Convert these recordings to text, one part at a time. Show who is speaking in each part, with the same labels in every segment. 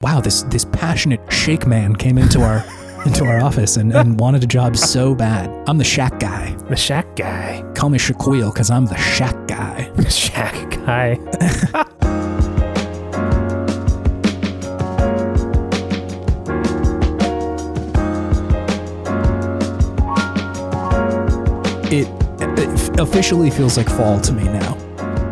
Speaker 1: wow, this passionate shake man came into our office and wanted a job so bad. I'm the shack guy.
Speaker 2: The shack guy.
Speaker 1: Call me Shaquille because I'm the shack guy.
Speaker 2: The shack guy.
Speaker 1: It officially feels like fall to me now.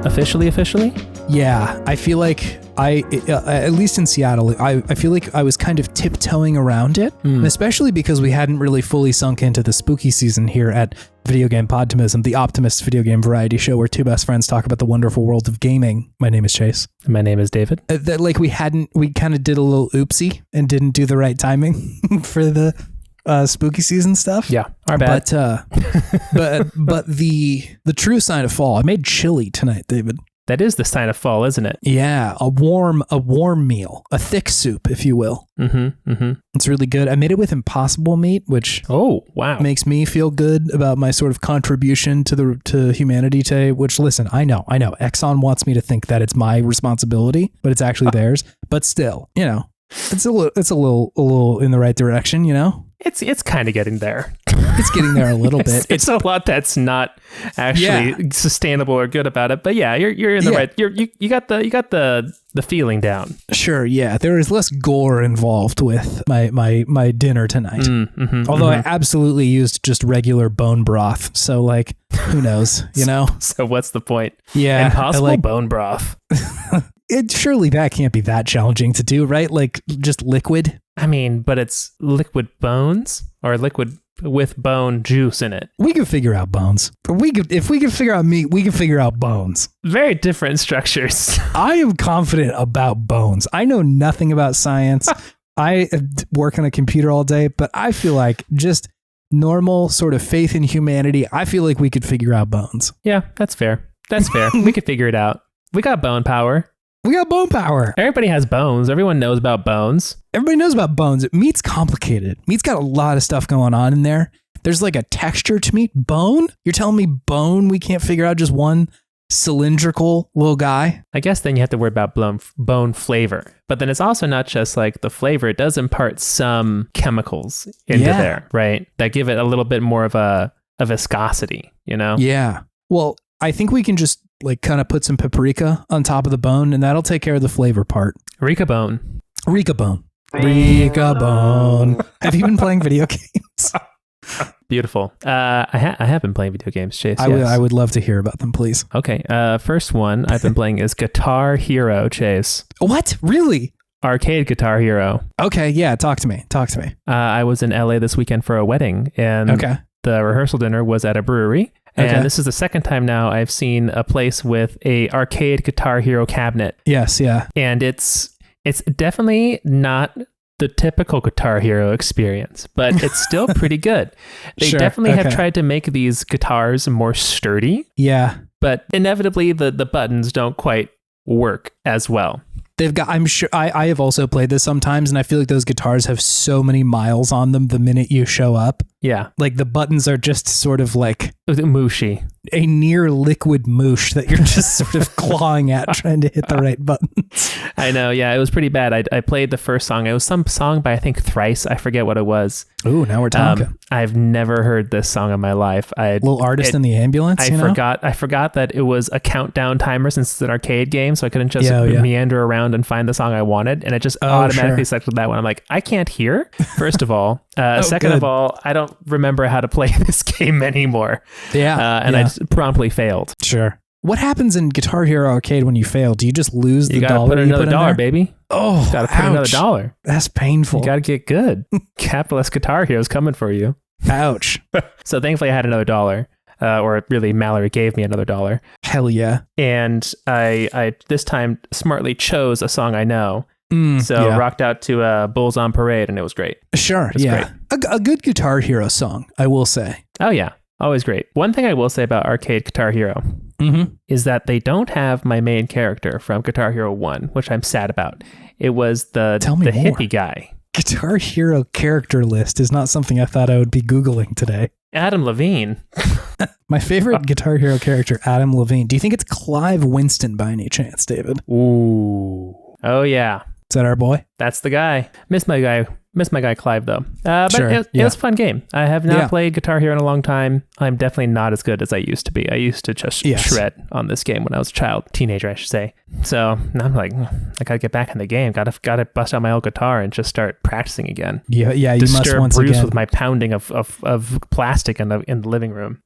Speaker 2: Officially?
Speaker 1: Yeah, I feel like at least in Seattle, I feel like I was kind of tiptoeing around it, and especially because we hadn't really fully sunk into the spooky season here at Video Game Podtimism, the Optimist video game variety show where two best friends talk about the wonderful world of gaming. My name is Chase.
Speaker 2: My name is David.
Speaker 1: That like we kind of did a little oopsie and didn't do the right timing for the spooky season stuff.
Speaker 2: Yeah, our bad.
Speaker 1: But the true sign of fall. I made chili tonight, David.
Speaker 2: That is the sign of fall, isn't it?
Speaker 1: Yeah, a warm meal, a thick soup, if you will. It's really good. I made it with Impossible meat, which makes me feel good about my sort of contribution to humanity today. Which, listen, I know, Exxon wants me to think that it's my responsibility, but it's actually theirs. But still, it's a little in the right direction,
Speaker 2: It's kind of getting there.
Speaker 1: It's getting there a little bit.
Speaker 2: It's a lot that's not actually sustainable or good about it. But yeah, you're in the right. You got the feeling down.
Speaker 1: Sure. Yeah, there is less gore involved with my dinner tonight. Although I absolutely used just regular bone broth. So like, who knows?
Speaker 2: So what's the point?
Speaker 1: Yeah,
Speaker 2: Impossible bone broth.
Speaker 1: Surely that can't be that challenging to do, right? Like just liquid.
Speaker 2: I mean, but it's liquid bones or liquid with bone juice in it.
Speaker 1: We could figure out bones. If we could figure out meat, we could figure out bones.
Speaker 2: Very different structures.
Speaker 1: I am confident about bones. I know nothing about science. I work on a computer all day, but I feel like just normal sort of faith in humanity. I feel like we could figure out bones.
Speaker 2: Yeah, that's fair. We could figure it out. We got bone power.
Speaker 1: We got bone power.
Speaker 2: Everybody has bones. Everyone knows about bones.
Speaker 1: Everybody knows about bones. Meat's complicated. Meat's got a lot of stuff going on in there. There's like a texture to meat. Bone? You're telling me bone we can't figure out just one cylindrical little guy?
Speaker 2: I guess then you have to worry about bone flavor. But then it's also not just like the flavor. It does impart some chemicals into there, right? That give it a little bit more of a viscosity,
Speaker 1: Yeah. Well, I think we can just like kind of put some paprika on top of the bone and that'll take care of the flavor part.
Speaker 2: Rika bone.
Speaker 1: Have you been playing video games?
Speaker 2: Beautiful. I have been playing video games, Chase.
Speaker 1: I would love to hear about them, please.
Speaker 2: Okay. First one I've been playing is Guitar Hero, Chase.
Speaker 1: What? Really?
Speaker 2: Arcade Guitar Hero.
Speaker 1: Okay. Yeah. Talk to me.
Speaker 2: I was in LA this weekend for a wedding and the rehearsal dinner was at a brewery. And this is the second time now I've seen a place with a arcade Guitar Hero cabinet.
Speaker 1: Yes, yeah.
Speaker 2: And it's definitely not the typical Guitar Hero experience, but it's still pretty good. They definitely have tried to make these guitars more sturdy.
Speaker 1: Yeah.
Speaker 2: But inevitably the buttons don't quite work as well.
Speaker 1: I'm sure I have also played this sometimes and I feel like those guitars have so many miles on them the minute you show up.
Speaker 2: Yeah.
Speaker 1: Like the buttons are just sort of like
Speaker 2: mushy.
Speaker 1: A near liquid moosh that you're just sort of clawing at trying to hit the right buttons.
Speaker 2: I know. Yeah, it was pretty bad. I played the first song. It was some song by I think Thrice. I forget what it was.
Speaker 1: Ooh, now we're talking.
Speaker 2: I've never heard this song in my life.
Speaker 1: Little Artist in the Ambulance.
Speaker 2: I forgot that it was a countdown timer since it's an arcade game, so I couldn't just meander around and find the song I wanted, and it just automatically selected that one. I'm like, I can't hear. First of all, second of all, I don't remember how to play this game anymore. I just promptly failed.
Speaker 1: Sure. What happens in Guitar Hero Arcade when you fail? Do you just lose the dollar?
Speaker 2: Put another dollar, baby.
Speaker 1: Oh,
Speaker 2: gotta put another dollar.
Speaker 1: That's painful.
Speaker 2: You gotta get good. Capitalist Guitar Hero's coming for you.
Speaker 1: Ouch.
Speaker 2: So thankfully I had another dollar. Or really Mallory gave me another dollar.
Speaker 1: Hell yeah.
Speaker 2: And I this time smartly chose a song I know. Rocked out to Bulls on Parade and it was great.
Speaker 1: Sure.
Speaker 2: Great.
Speaker 1: A good Guitar Hero song, I will say.
Speaker 2: Oh yeah. Always great. One thing I will say about Arcade Guitar Hero is that they don't have my main character from Guitar Hero 1, which I'm sad about. It was the hippie guy.
Speaker 1: Guitar Hero character list is not something I thought I would be Googling today.
Speaker 2: Adam Levine.
Speaker 1: My favorite Guitar Hero character, Adam Levine. Do you think it's Clive Winston by any chance, David?
Speaker 2: Ooh. Oh, yeah.
Speaker 1: Is that our boy?
Speaker 2: That's the guy. Miss my guy Clive though. But
Speaker 1: Sure,
Speaker 2: it was a fun game. I have not played Guitar Hero in a long time. I'm definitely not as good as I used to be. I used to just shred on this game when I was a teenager, I should say. So now I'm like, I gotta get back in the game. Gotta bust out my old guitar and just start practicing again.
Speaker 1: Yeah. You
Speaker 2: Disturb
Speaker 1: must
Speaker 2: Bruce
Speaker 1: again
Speaker 2: with my pounding of plastic in the living room.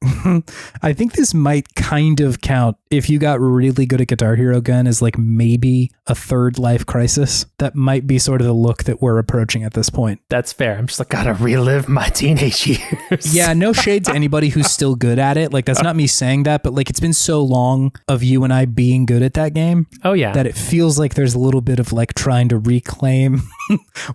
Speaker 1: I think this might kind of count if you got really good at Guitar Hero again as like maybe a third life crisis. That might be sort of the look that we're approaching at this point.
Speaker 2: That's fair. I'm just like, gotta relive my teenage years.
Speaker 1: Yeah, no shade to anybody who's still good at it. Like, that's not me saying that, but like, it's been so long of you and I being good at that game.
Speaker 2: Oh yeah.
Speaker 1: That it feels like there's a little bit of like trying to reclaim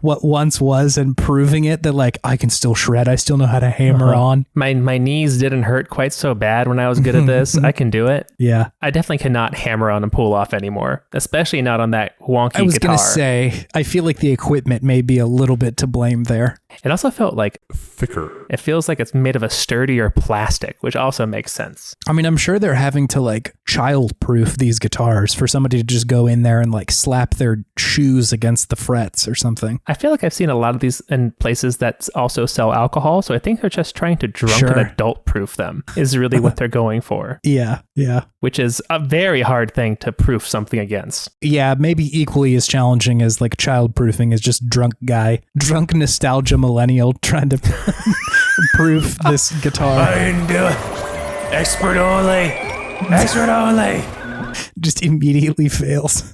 Speaker 1: what once was and proving it that like, I can still shred. I still know how to hammer on.
Speaker 2: My knees didn't hurt quite so bad when I was good at this. I can do it.
Speaker 1: Yeah.
Speaker 2: I definitely cannot hammer on and pull off anymore, especially not on that wonky guitar.
Speaker 1: I was going to say, I feel like the equipment may be a little bit to blame there.
Speaker 2: It also felt like thicker. It feels like it's made of a sturdier plastic, which also makes sense.
Speaker 1: I mean, I'm sure they're having to like child-proof these guitars for somebody to just go in there and like slap their shoes against the frets or something.
Speaker 2: I feel like I've seen a lot of these in places that also sell alcohol, so I think they're just trying to drunken adult-proof them is really what they're going for.
Speaker 1: Yeah.
Speaker 2: Which is a very hard thing to proof something against.
Speaker 1: Yeah, maybe equally as challenging as like child-proofing is just drunk nostalgia millennial trying to proof this guitar.
Speaker 2: I didn't do it. Expert only.
Speaker 1: Just immediately fails.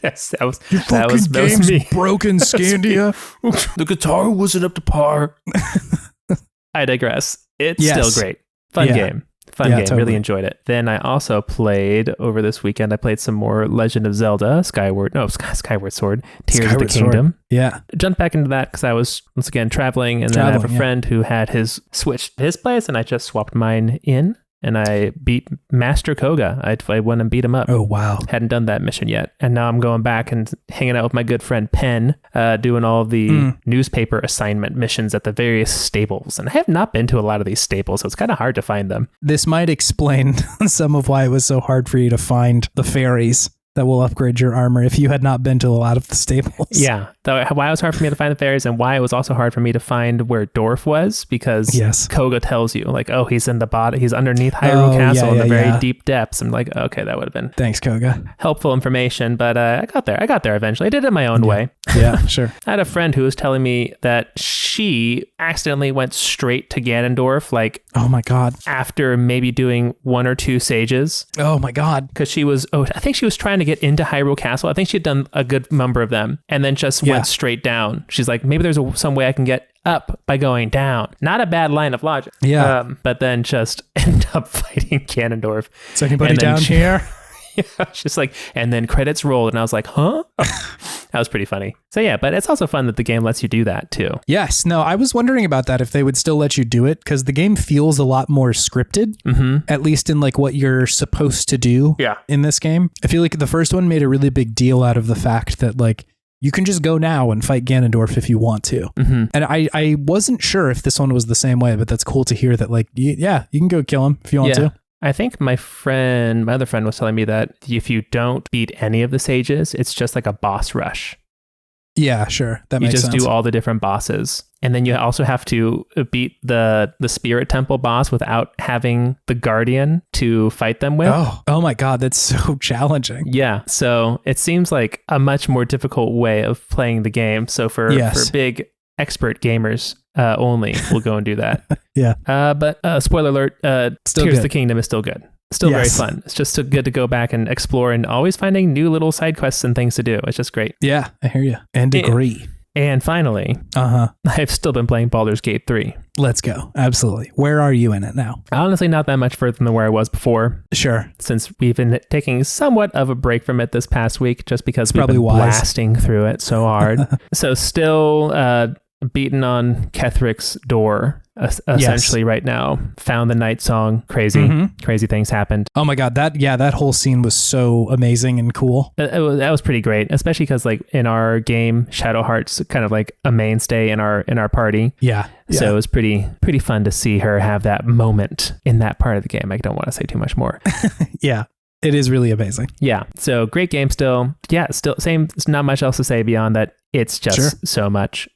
Speaker 2: Yes, that was
Speaker 1: your fucking game's me. Broken, Scandia.
Speaker 2: The guitar wasn't up to par. I digress. It's still great. Fun game. Totally. Really enjoyed it. Then I also played over this weekend. I played some more Legend of Zelda, Skyward Sword, Tears of the Kingdom.
Speaker 1: Yeah.
Speaker 2: Jumped back into that because I was once again traveling, and then I have a friend who had his Switch to his place, and I just swapped mine in. And I beat Master Koga. I went and beat him up.
Speaker 1: Oh, wow.
Speaker 2: Hadn't done that mission yet. And now I'm going back and hanging out with my good friend Penn, doing all the newspaper assignment missions at the various stables. And I have not been to a lot of these stables, so it's kind of hard to find them.
Speaker 1: This might explain some of why it was so hard for you to find the fairies that will upgrade your armor if you had not been to a lot of the stables.
Speaker 2: Yeah. Why it was hard for me to find the fairies, and why it was also hard for me to find where Dorf was, because Koga tells you like, oh, he's in the bottom, he's underneath Hyrule Castle in the very deep depths. I'm like, okay, that would have been
Speaker 1: thanks, Koga.
Speaker 2: Helpful information, but I got there eventually. I did it my own way.
Speaker 1: Yeah, sure.
Speaker 2: I had a friend who was telling me that she accidentally went straight to Ganondorf, like,
Speaker 1: oh my god,
Speaker 2: after maybe doing 1 or 2 sages.
Speaker 1: Oh my god.
Speaker 2: Because I think she was trying to get into Hyrule Castle. I think she'd done a good number of them and then just went straight down. She's like, maybe there's some way I can get up by going down. Not a bad line of logic.
Speaker 1: Yeah.
Speaker 2: But then just end up fighting Ganondorf.
Speaker 1: Is anybody down here?
Speaker 2: Yeah, just like, and then credits rolled, and I was like, huh? That was pretty funny. So yeah, but it's also fun that the game lets you do that too.
Speaker 1: Yes. No, I was wondering about that, if they would still let you do it, because the game feels a lot more scripted, at least in like what you're supposed to do in this game. I feel like the first one made a really big deal out of the fact that like, you can just go now and fight Ganondorf if you want to. And I wasn't sure if this one was the same way, but that's cool to hear that like, you can go kill him if you want to.
Speaker 2: I think my other friend was telling me that if you don't beat any of the sages, it's just like a boss rush.
Speaker 1: Yeah, sure. That makes sense.
Speaker 2: You just do all the different bosses. And then you also have to beat the Spirit Temple boss without having the Guardian to fight them with.
Speaker 1: Oh my God, that's so challenging.
Speaker 2: Yeah. So it seems like a much more difficult way of playing the game. So for big expert gamers only, we'll go and do that. But spoiler alert, Tears of the Kingdom is still good. Still very fun. It's just so good to go back and explore and always finding new little side quests and things to do. It's just great.
Speaker 1: Yeah, I hear you. And agree.
Speaker 2: And finally, I've still been playing Baldur's Gate 3.
Speaker 1: Let's go. Absolutely. Where are you in it now?
Speaker 2: Honestly, not that much further than where I was before.
Speaker 1: Sure.
Speaker 2: Since we've been taking somewhat of a break from it this past week, just because we've been blasting through it so hard. So still beating on Kethric's door, essentially right now. Found the night song. Crazy things happened.
Speaker 1: Oh my God. That whole scene was so amazing and cool.
Speaker 2: That was pretty great, especially because like in our game, Shadowheart's kind of like a mainstay in our party.
Speaker 1: Yeah.
Speaker 2: So it was pretty fun to see her have that moment in that part of the game. I don't want to say too much more.
Speaker 1: Yeah. It is really amazing.
Speaker 2: Yeah. So great game still. Yeah, still same. There's not much else to say beyond that. It's just so much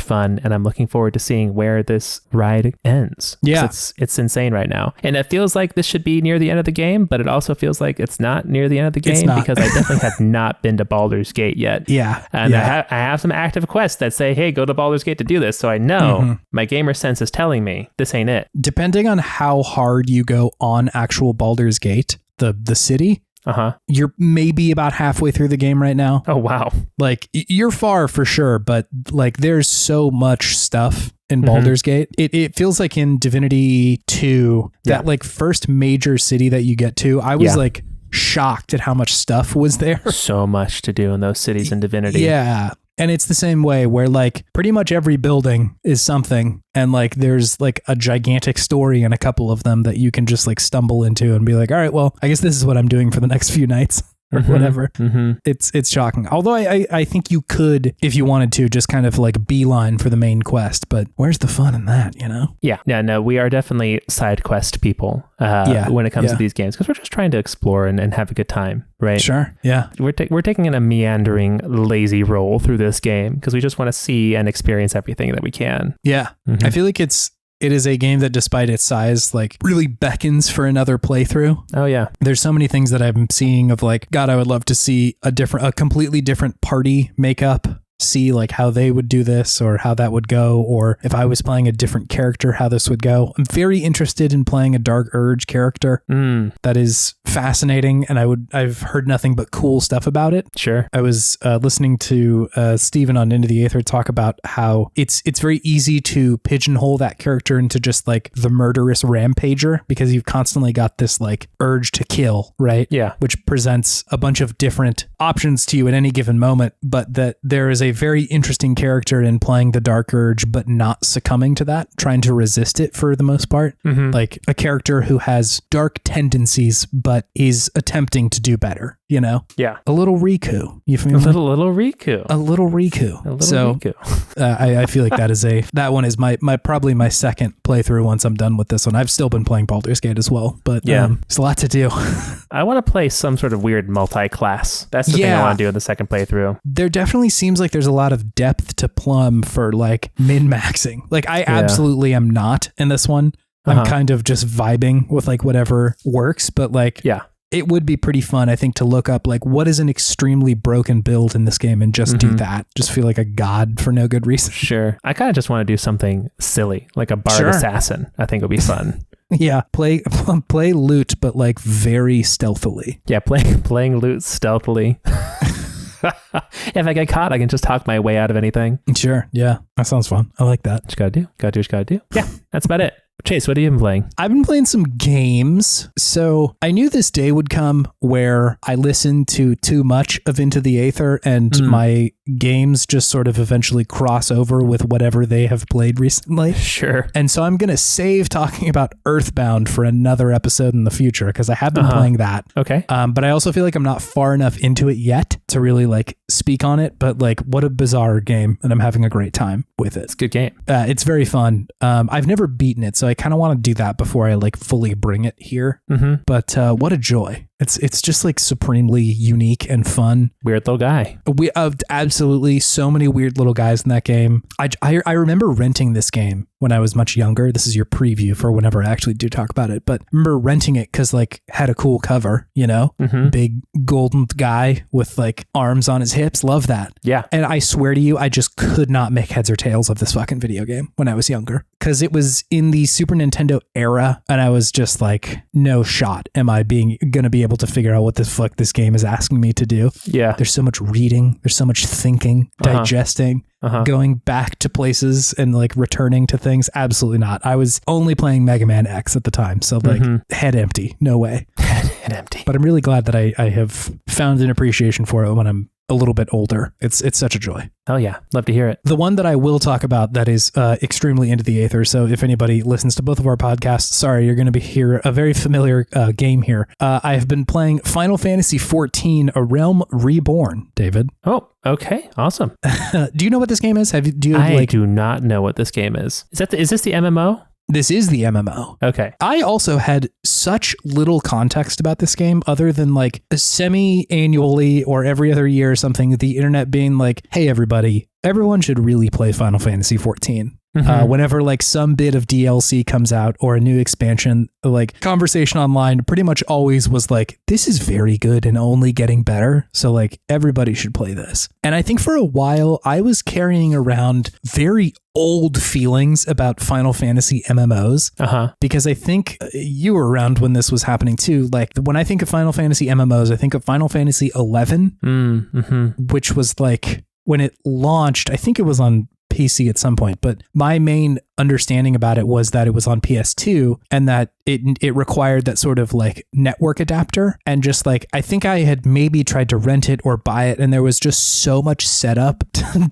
Speaker 2: fun. And I'm looking forward to seeing where this ride ends.
Speaker 1: Yeah.
Speaker 2: It's insane right now. And it feels like this should be near the end of the game, but it also feels like it's not near the end of the game because I definitely have not been to Baldur's Gate yet.
Speaker 1: Yeah.
Speaker 2: And I have some active quests that say, hey, go to Baldur's Gate to do this. So I know my gamer sense is telling me this ain't it.
Speaker 1: Depending on how hard you go on actual Baldur's Gate, the city, you're maybe about halfway through the game right now.
Speaker 2: Oh, wow.
Speaker 1: Like you're far for sure, but like there's so much stuff in Baldur's Gate. It feels like in Divinity 2, that like first major city that you get to, I was like shocked at how much stuff was there.
Speaker 2: So much to do in those cities in Divinity.
Speaker 1: Yeah. And it's the same way where like pretty much every building is something. And like there's like a gigantic story in a couple of them that you can just like stumble into and be like, all right, well, I guess this is what I'm doing for the next few nights. Or whatever. It's shocking. Although I think you could, if you wanted to, just kind of like beeline for the main quest. But where's the fun in that, you know?
Speaker 2: Yeah. No, we are definitely side quest people when it comes to these games, because we're just trying to explore and have a good time, right?
Speaker 1: Sure. Yeah.
Speaker 2: We're taking in a meandering, lazy roll through this game because we just want to see and experience everything that we can.
Speaker 1: Yeah. I feel like it is a game that, despite its size, like really beckons for another playthrough.
Speaker 2: Oh yeah.
Speaker 1: There's so many things that I'm seeing of like, God, I would love to see a completely different party makeup, see like how they would do this or how that would go, or if I was playing a different character, how this would go. I'm very interested in playing a Dark Urge character. That is fascinating, and I've heard nothing but cool stuff about it.
Speaker 2: Sure.
Speaker 1: I was listening to Steven on Into the Aether talk about how it's very easy to pigeonhole that character into just like the murderous rampager, because you've constantly got this like urge to kill, right?
Speaker 2: Yeah.
Speaker 1: Which presents a bunch of different options to you at any given moment, but that there is a very interesting character in playing the Dark Urge, but not succumbing to that, trying to resist it for the most part. Like a character who has dark tendencies, but is attempting to do better, you know?
Speaker 2: Yeah.
Speaker 1: A little Riku. You feel me?
Speaker 2: Little Riku.
Speaker 1: A little Riku.
Speaker 2: Riku.
Speaker 1: I feel like that one is my probably my second playthrough once I'm done with this one. I've still been playing Baldur's Gate as well, but there's a lot to do.
Speaker 2: I want to play some sort of weird multi-class. That's the thing I want to do in the second playthrough.
Speaker 1: There definitely seems like there's a lot of depth to plumb for like min-maxing. Like I absolutely am not in this one. I'm kind of just vibing with like whatever works, but like it would be pretty fun, I think, to look up like what is an extremely broken build in this game and just do that. Just feel like a god for no good reason.
Speaker 2: Sure. I kind of just want to do something silly, like a bard assassin. I think would be fun.
Speaker 1: Yeah, play loot, but like very stealthily.
Speaker 2: Yeah, playing loot stealthily. If I get caught, I can just talk my way out of anything.
Speaker 1: Sure. Yeah, that sounds fun. I like that.
Speaker 2: What you gotta do? What you gotta do? Yeah, that's about it. Chase, what have you been playing?
Speaker 1: I've been playing some games. So I knew this day would come where I listened to too much of Into the Aether and my games just sort of eventually cross over with whatever they have played recently.
Speaker 2: Sure.
Speaker 1: And so I'm going to save talking about Earthbound for another episode in the future, because I have been playing that.
Speaker 2: Okay.
Speaker 1: But I also feel like I'm not far enough into it yet to really like speak on it. But like, what a bizarre game, and I'm having a great time with it.
Speaker 2: It's a good game.
Speaker 1: It's very fun. I've never beaten it, so I kind of want to do that before I like fully bring it here. But what a joy. It's just like supremely unique and fun.
Speaker 2: Weird little guy.
Speaker 1: We absolutely so many weird little guys in that game. I remember renting this game when I was much younger. This is your preview for whenever I actually do talk about it. But I remember renting it because like had a cool cover, you know, big golden guy with like arms on his hips. Love that.
Speaker 2: Yeah.
Speaker 1: And I swear to you, I just could not make heads or tails of this fucking video game when I was younger, because it was in the Super Nintendo era. And I was just like, no shot am I going to be able to figure out what the fuck this game is asking me to do.
Speaker 2: Yeah.
Speaker 1: There's so much reading. There's so much thinking, digesting, going back to places and like returning to things. Absolutely not. I was only playing Mega Man X at the time. So like head empty. No way.
Speaker 2: Head empty.
Speaker 1: But I'm really glad that I have found an appreciation for it when I'm a little bit older. It's such a joy.
Speaker 2: Oh yeah, love to hear it.
Speaker 1: The one that I will talk about that is extremely Into the Aether. So if anybody listens to both of our podcasts, sorry, you're going to hear a very familiar game here. I have been playing Final Fantasy XIV: A Realm Reborn, David.
Speaker 2: Oh, okay, awesome.
Speaker 1: Do you know what this game is?
Speaker 2: I do not know what this game is. Is this the MMO?
Speaker 1: This is the MMO.
Speaker 2: Okay.
Speaker 1: I also had such little context about this game other than like semi-annually or every other year or something, the internet being like, hey, everyone should really play Final Fantasy 14. Whenever like some bit of DLC comes out or a new expansion, like conversation online pretty much always was like, this is very good and only getting better. So like everybody should play this. And I think for a while I was carrying around very old feelings about Final Fantasy MMOs because I think you were around when this was happening too. Like when I think of Final Fantasy MMOs, I think of Final Fantasy 11, which was like when it launched, I think it was on PC at some point, but my main understanding about it was that it was on PS2 and that it required that sort of like network adapter, and just like I think I had maybe tried to rent it or buy it, and there was just so much setup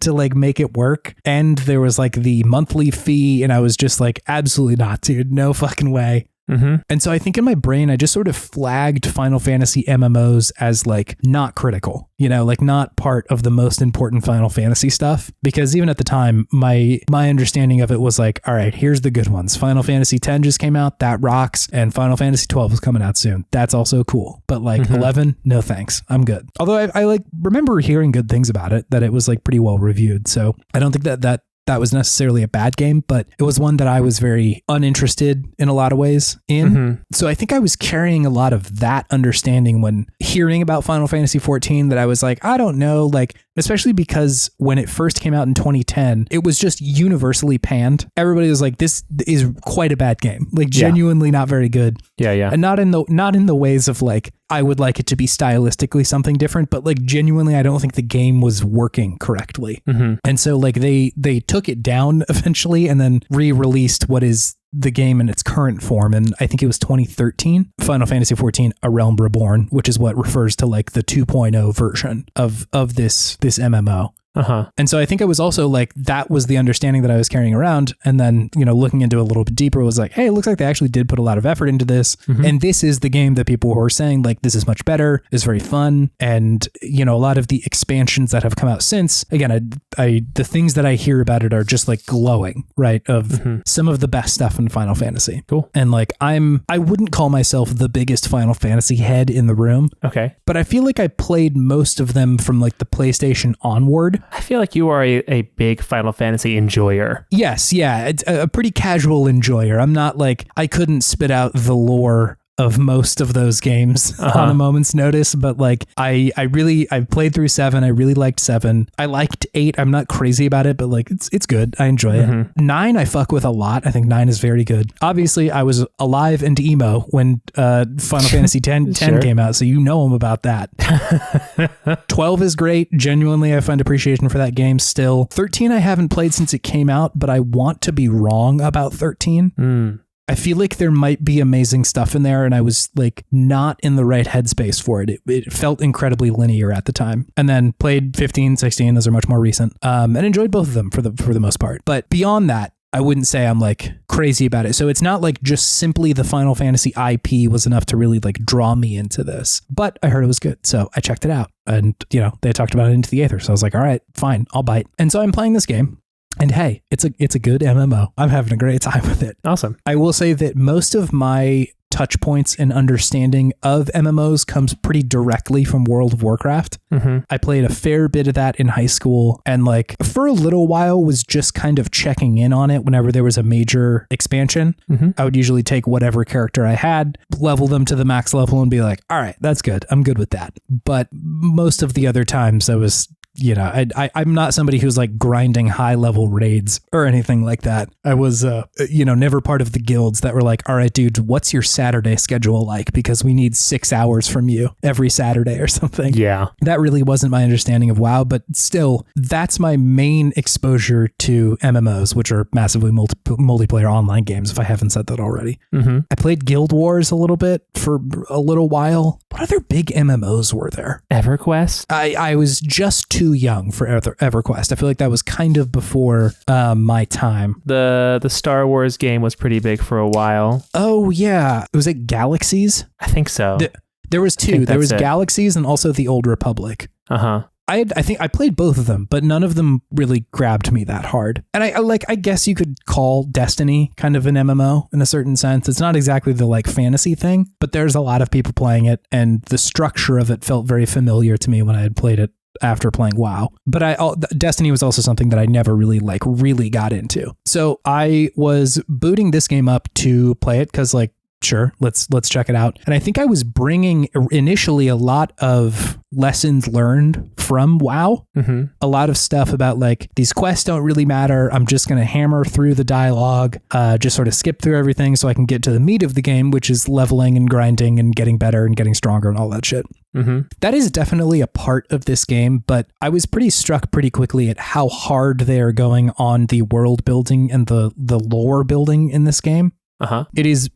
Speaker 1: to like make it work, and there was like the monthly fee, and I was just like, absolutely not, dude, no fucking way. And so I think in my brain, I just sort of flagged Final Fantasy MMOs as like not critical, you know, like not part of the most important Final Fantasy stuff. Because even at the time, my understanding of it was like, all right, here's the good ones. Final Fantasy X just came out, that rocks. And Final Fantasy 12 is coming out soon. That's also cool. But like 11, no thanks. I'm good. Although I like remember hearing good things about it, that it was like pretty well reviewed. So I don't think that was necessarily a bad game, but it was one that I was very uninterested in a lot of ways in. So I think I was carrying a lot of that understanding when hearing about Final Fantasy 14, that I was like, I don't know, like, especially because when it first came out in 2010, it was just universally panned. Everybody was like, this is quite a bad game, like genuinely not very good. Yeah. And not in the ways of like, I would like it to be stylistically something different, but like genuinely, I don't think the game was working correctly. And so like they took it down eventually and then re-released what is the game in its current form. And I think it was 2013, Final Fantasy XIV, A Realm Reborn, which is what refers to like the 2.0 version of this MMO. And so I think it was also like, that was the understanding that I was carrying around. And then, you know, looking into it a little bit deeper, was like, hey, it looks like they actually did put a lot of effort into this. And this is the game that people were saying, like, this is much better, is very fun. And, you know, a lot of the expansions that have come out since, again, the things that I hear about it are just like glowing, right? Of some of the best stuff in Final Fantasy. Cool. And like, I wouldn't call myself the biggest Final Fantasy head in the room. Okay. But I feel like I played most of them from like the PlayStation onward.
Speaker 2: I feel like you are a big Final Fantasy enjoyer.
Speaker 1: Yes, yeah. It's a pretty casual enjoyer. I'm not like, I couldn't spit out the lore of most of those games on a moment's notice, but like I played through 7. I really liked 7. I liked 8. I'm not crazy about it, but like it's good. I enjoy it. 9 I fuck with a lot. I think 9 is very good. Obviously I was alive and emo when Final Fantasy 10 came out, so you know I'm about that. 12 is great. Genuinely, I find appreciation for that game still. 13 I haven't played since it came out, but I want to be wrong about 13. I feel like there might be amazing stuff in there, and I was like not in the right headspace for it. It felt incredibly linear at the time. And then played 15, 16, those are much more recent, and enjoyed both of them for the most part. But beyond that, I wouldn't say I'm like crazy about it. So it's not like just simply the Final Fantasy IP was enough to really like draw me into this. But I heard it was good, so I checked it out. And, you know, they talked about it Into the Aether. So I was like, all right, fine, I'll bite. And so I'm playing this game. And hey, it's a good MMO. I'm having a great time with it.
Speaker 2: Awesome.
Speaker 1: I will say that most of my touch points and understanding of MMOs comes pretty directly from World of Warcraft. I played a fair bit of that in high school, and like for a little while was just kind of checking in on it whenever there was a major expansion. I would usually take whatever character I had, level them to the max level, and be like, all right, that's good. I'm good with that. But most of the other times I was, you know, I'm not somebody who's like grinding high level raids or anything like that. I was, you know, never part of the guilds that were like, all right, dude, what's your Saturday schedule like? Because we need 6 hours from you every Saturday or something.
Speaker 2: Yeah.
Speaker 1: That really wasn't my understanding of WoW, but still, that's my main exposure to MMOs, which are massively multiplayer online games, if I haven't said that already. I played Guild Wars a little bit for a little while. What other big MMOs were there?
Speaker 2: EverQuest?
Speaker 1: I was just too young for EverQuest. I feel like that was kind of before my time.
Speaker 2: The Star Wars game was pretty big for a while.
Speaker 1: Oh yeah, was it Galaxies?
Speaker 2: I think so.
Speaker 1: There was two. There was Galaxies and also the Old Republic. I think I played both of them, but none of them really grabbed me that hard. And I guess you could call Destiny kind of an MMO in a certain sense. It's not exactly the like fantasy thing, but there's a lot of people playing it, and the structure of it felt very familiar to me when I had played it after playing WoW. But Destiny was also something that I never really got into. So I was booting this game up to play it because like, sure, let's check it out. And I think I was bringing initially a lot of lessons learned from WoW. Mm-hmm. A lot of stuff about like these quests don't really matter. I'm just going to hammer through the dialogue, just sort of skip through everything so I can get to the meat of the game, which is leveling and grinding and getting better and getting stronger and all that shit. Mm-hmm. That is definitely a part of this game, but I was pretty struck pretty quickly at how hard they are going on the world building and the lore building in this game.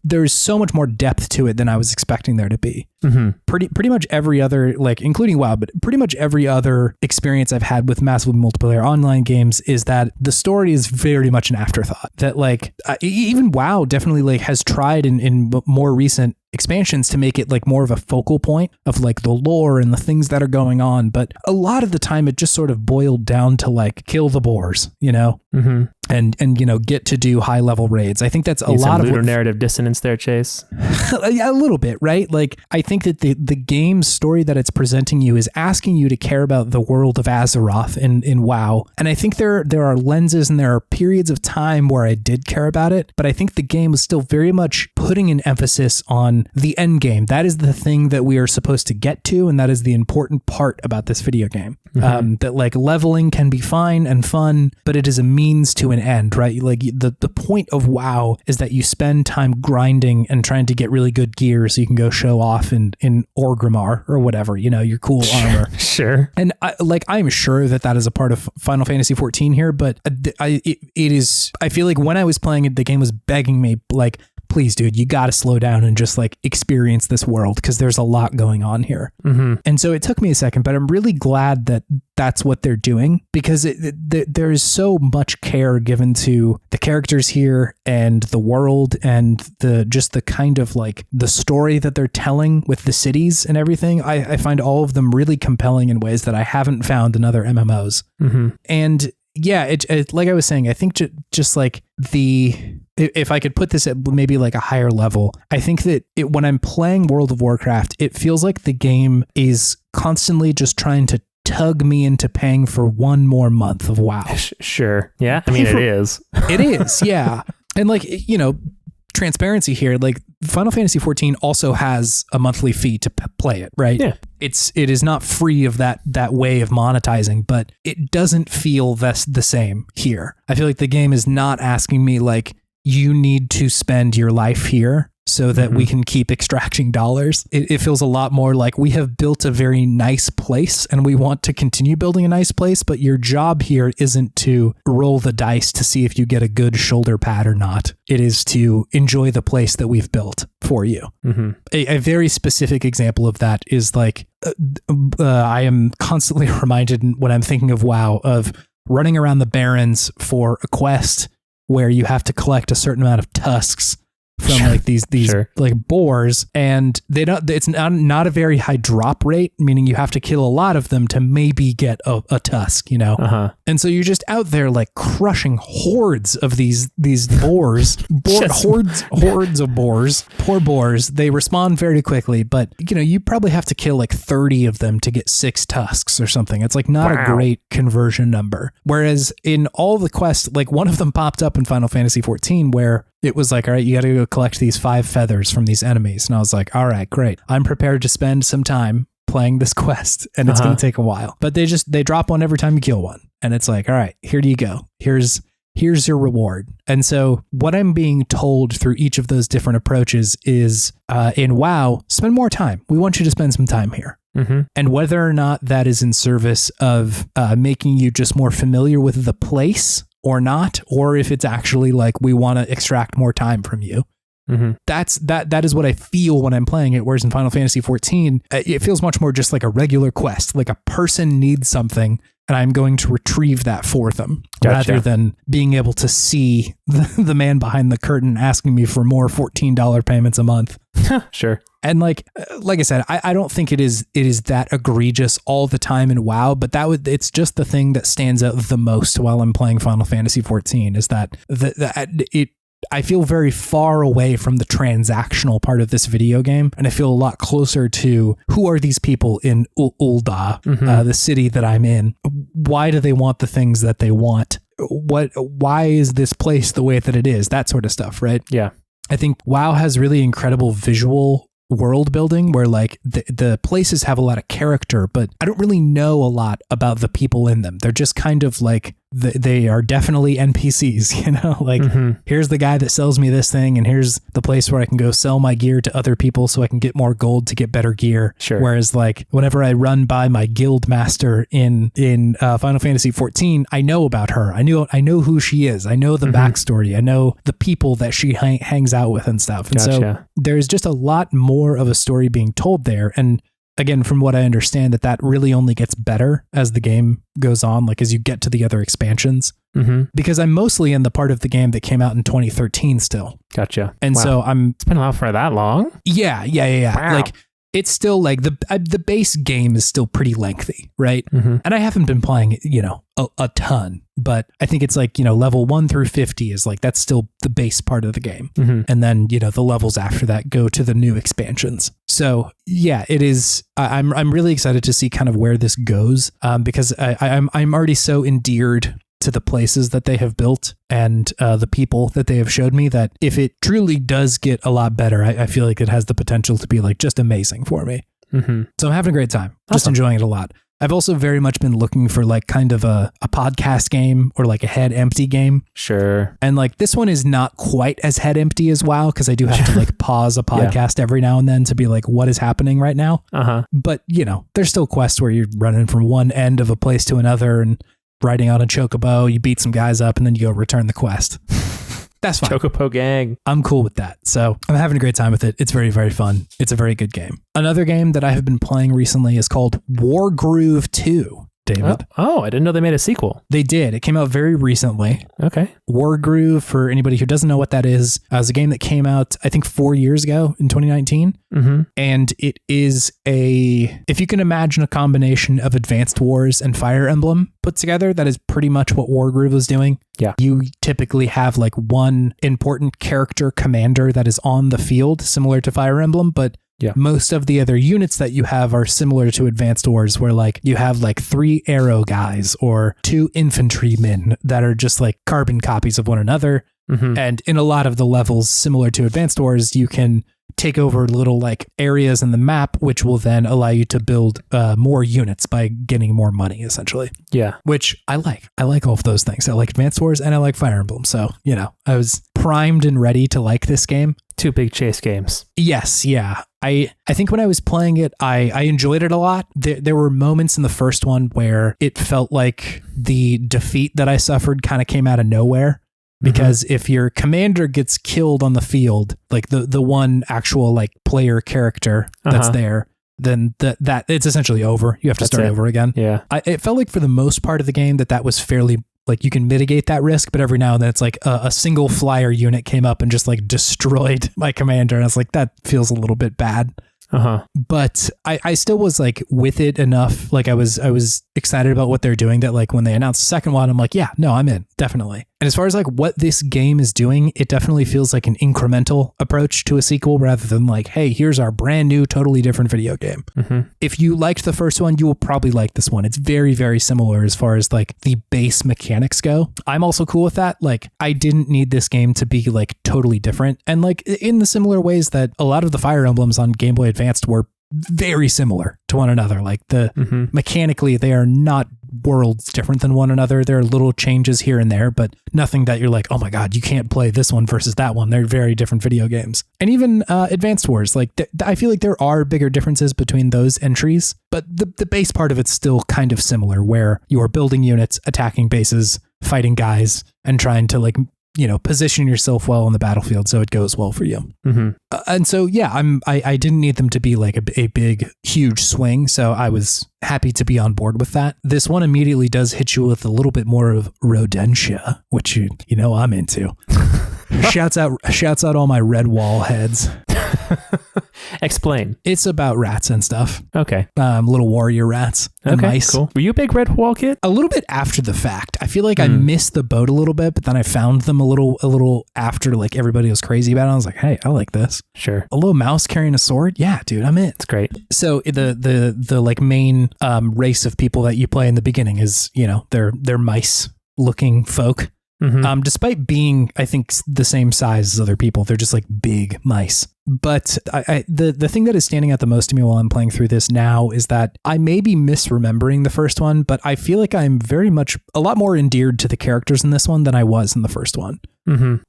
Speaker 1: There's so much more depth to it than I was expecting there to be. Mm-hmm. Pretty much every other, like including WoW, but pretty much every other experience I've had with massively multiplayer online games is that the story is very much an afterthought. That like even WoW definitely like has tried in more recent expansions to make it like more of a focal point of like the lore and the things that are going on, but a lot of the time it just sort of boiled down to like kill the boars, you know. Mm-hmm. And you know, get to do high level raids. I think that's a lot of
Speaker 2: lunar narrative dissonance there, Chase.
Speaker 1: A little bit, right? Like I think that the game's story that it's presenting you is asking you to care about the world of Azeroth in WoW. And I think there are lenses and there are periods of time where I did care about it, but I think the game was still very much putting an emphasis on the end game. That is the thing that we are supposed to get to, and that is the important part about this video game. Mm-hmm. That like leveling can be fine and fun, but it is a means to an end, right? Like the point of WoW is that you spend time grinding and trying to get really good gear so you can go show off in Orgrimmar or whatever, you know, your cool armor.
Speaker 2: Sure.
Speaker 1: And I'm sure that is a part of Final Fantasy 14 here, but it is, I feel like when I was playing it, the game was begging me like, please, dude, you got to slow down and just like experience this world because there's a lot going on here. Mm-hmm. And so it took me a second, but I'm really glad that that's what they're doing because there is so much care given to the characters here and the world and the kind of like the story that they're telling with the cities and everything. I find all of them really compelling in ways that I haven't found in other MMOs. Mm-hmm. And yeah, it like I was saying, I think just like if I could put this at maybe like a higher level, I think that when I'm playing World of Warcraft, it feels like the game is constantly just trying to tug me into paying for one more month of WoW.
Speaker 2: Sure. Yeah. I mean, it is.
Speaker 1: It is. Yeah. And like, you know, transparency here, like Final Fantasy 14 also has a monthly fee to play it, right? Yeah. It is not free of that way of monetizing, but it doesn't feel the same here. I feel like the game is not asking me like, you need to spend your life here so that we can keep extracting dollars. It feels a lot more like we have built a very nice place and we want to continue building a nice place, but your job here isn't to roll the dice to see if you get a good shoulder pad or not. It is to enjoy the place that we've built for you. Mm-hmm. A very specific example of that is like, I am constantly reminded when I'm thinking of WoW of running around the Barrens for a quest where you have to collect a certain amount of tusks from like these sure. like boars, and it's not a very high drop rate, meaning you have to kill a lot of them to maybe get a tusk, you know. Uh-huh. And so you're just out there like crushing hordes of these boars, hordes of boars, poor boars. They respawn very quickly, but you know, you probably have to kill like 30 of them to get 6 tusks or something. It's like not a great conversion number. Whereas in all the quests, like one of them popped up in Final Fantasy 14 where it was like, all right, you got to go collect these 5 feathers from these enemies. And I was like, all right, great. I'm prepared to spend some time playing this quest and it's going to take a while. But they drop one every time you kill one. And it's like, all right, here you go. Here's your reward. And so what I'm being told through each of those different approaches is in WoW, spend more time. We want you to spend some time here. Mm-hmm. And whether or not that is in service of making you just more familiar with the place or not, or if it's actually like we want to extract more time from you. Mm-hmm. That is what I feel when I'm playing it. Whereas in Final Fantasy 14, it feels much more just like a regular quest. Like a person needs something and I'm going to retrieve that for them rather than being able to see the man behind the curtain asking me for more $14 payments a month.
Speaker 2: Sure.
Speaker 1: And like I said, I don't think it is that egregious all the time in WoW, but it's just the thing that stands out the most while I'm playing Final Fantasy XIV is that I feel very far away from the transactional part of this video game, and I feel a lot closer to who are these people in Ul'dah, the city that I'm in. Why do they want the things that they want? Why is this place the way that it is? That sort of stuff, right?
Speaker 2: Yeah.
Speaker 1: I think WoW has really incredible visual world building where like the places have a lot of character, but I don't really know a lot about the people in them. They're just kind of like they are definitely NPCs, you know, like here's the guy that sells me this thing, and here's the place where I can go sell my gear to other people so I can get more gold to get better gear.
Speaker 2: Sure.
Speaker 1: Whereas like whenever I run by my guild master in Final Fantasy XIV, I know about her. I know who she is. I know the backstory. I know the people that she hangs out with and stuff. And so there's just a lot more of a story being told there. And again, from what I understand, that really only gets better as the game goes on, like as you get to the other expansions. Because I'm mostly in the part of the game that came out in 2013 still.
Speaker 2: Gotcha.
Speaker 1: And so it's
Speaker 2: been out for that long?
Speaker 1: Yeah. Wow. Like it's still like the base game is still pretty lengthy, right? And I haven't been playing it, you know, a ton, but I think it's like, you know, level 1 through 50 is like, that's still the base part of the game. And then, you know, the levels after that go to the new expansions. So yeah, it is, I'm really excited to see kind of where this goes, because I'm already so endeared to the places that they have built and the people that they have showed me that if it truly does get a lot better, I feel like it has the potential to be like just amazing for me. So I'm having a great time, just enjoying it a lot. I've also very much been looking for like kind of a podcast game or like a head empty game.
Speaker 2: Sure.
Speaker 1: And like this one is not quite as head empty as WoW, because I do have to like pause a podcast every now and then to be like, what is happening right now? But you know, there's still quests where you're running from one end of a place to another and riding on a chocobo, you beat some guys up and then you go return the quest. That's fine.
Speaker 2: Chocobo gang.
Speaker 1: I'm cool with that. So I'm having a great time with it. It's very, very fun. It's a very good game. Another game that I have been playing recently is called Wargroove 2. David.
Speaker 2: Oh, I didn't know they made a sequel.
Speaker 1: They did. It came out very recently.
Speaker 2: Okay.
Speaker 1: Wargroove, for anybody who doesn't know what that is a game that came out, I think 4 years ago in 2019. And it is if you can imagine a combination of Advanced Wars and Fire Emblem put together, that is pretty much what Wargroove is doing.
Speaker 2: Yeah.
Speaker 1: You typically have like one important character commander that is on the field, similar to Fire Emblem, but most of the other units that you have are similar to Advanced Wars, where like you have like 3 arrow guys or 2 infantrymen that are just like carbon copies of one another. And in a lot of the levels similar to Advanced Wars, you can take over little like areas in the map, which will then allow you to build more units by getting more money, essentially.
Speaker 2: Yeah.
Speaker 1: Which I like. I like all of those things. I like Advanced Wars and I like Fire Emblem. So, you know, I was primed and ready to like this game.
Speaker 2: 2 big chase games.
Speaker 1: Yes. Yeah. I think when I was playing it, I enjoyed it a lot. There were moments in the first one where it felt like the defeat that I suffered kind of came out of nowhere. Because if your commander gets killed on the field, like the one actual like player character that's there, then that it's essentially over. You have to start over again.
Speaker 2: Yeah.
Speaker 1: It felt like for the most part of the game that was fairly like you can mitigate that risk, but every now and then it's like a single flyer unit came up and just like destroyed my commander. And I was like, that feels a little bit bad. But I still was like with it enough. Like I was excited about what they're doing that like when they announced the second one, I'm like, yeah, no, I'm in, definitely. And as far as like what this game is doing, it definitely feels like an incremental approach to a sequel rather than like, hey, here's our brand new, totally different video game. If you liked the first one, you will probably like this one. It's very, very similar as far as like the base mechanics go. I'm also cool with that. Like I didn't need this game to be like totally different. And like in the similar ways that a lot of the Fire Emblems on Game Boy Advanced were very similar to one another. Like mechanically, they are not worlds different than one another. There are little changes here and there, but nothing that you're like, oh my God, you can't play this one versus that one. They're very different video games. And even Advanced Wars, like I feel like there are bigger differences between those entries, but the base part of it's still kind of similar, where you are building units, attacking bases, fighting guys, and trying to like position yourself well on the battlefield so it goes well for you. And so, I didn't need them to be like a big, huge swing. So I was happy to be on board with that. This one immediately does hit you with a little bit more of rodentia, which I'm into. Shouts out all my red wall heads.
Speaker 2: Explain.
Speaker 1: It's about rats and stuff.
Speaker 2: Okay.
Speaker 1: Little warrior rats and mice.
Speaker 2: Cool. Were you a big red wall kid?
Speaker 1: A little bit after the fact. I feel like I missed the boat a little bit, but then I found them a little after like everybody was crazy about it. I was like, hey, I like this.
Speaker 2: Sure.
Speaker 1: A little mouse carrying a sword. Yeah, dude, I'm in.
Speaker 2: It's great.
Speaker 1: So the like main race of people that you play in the beginning is, they're mice looking folk. Despite being, I think, the same size as other people, they're just like big mice. But the thing that is standing out the most to me while I'm playing through this now is that I may be misremembering the first one, but I feel like I'm very much a lot more endeared to the characters in this one than I was in the first one.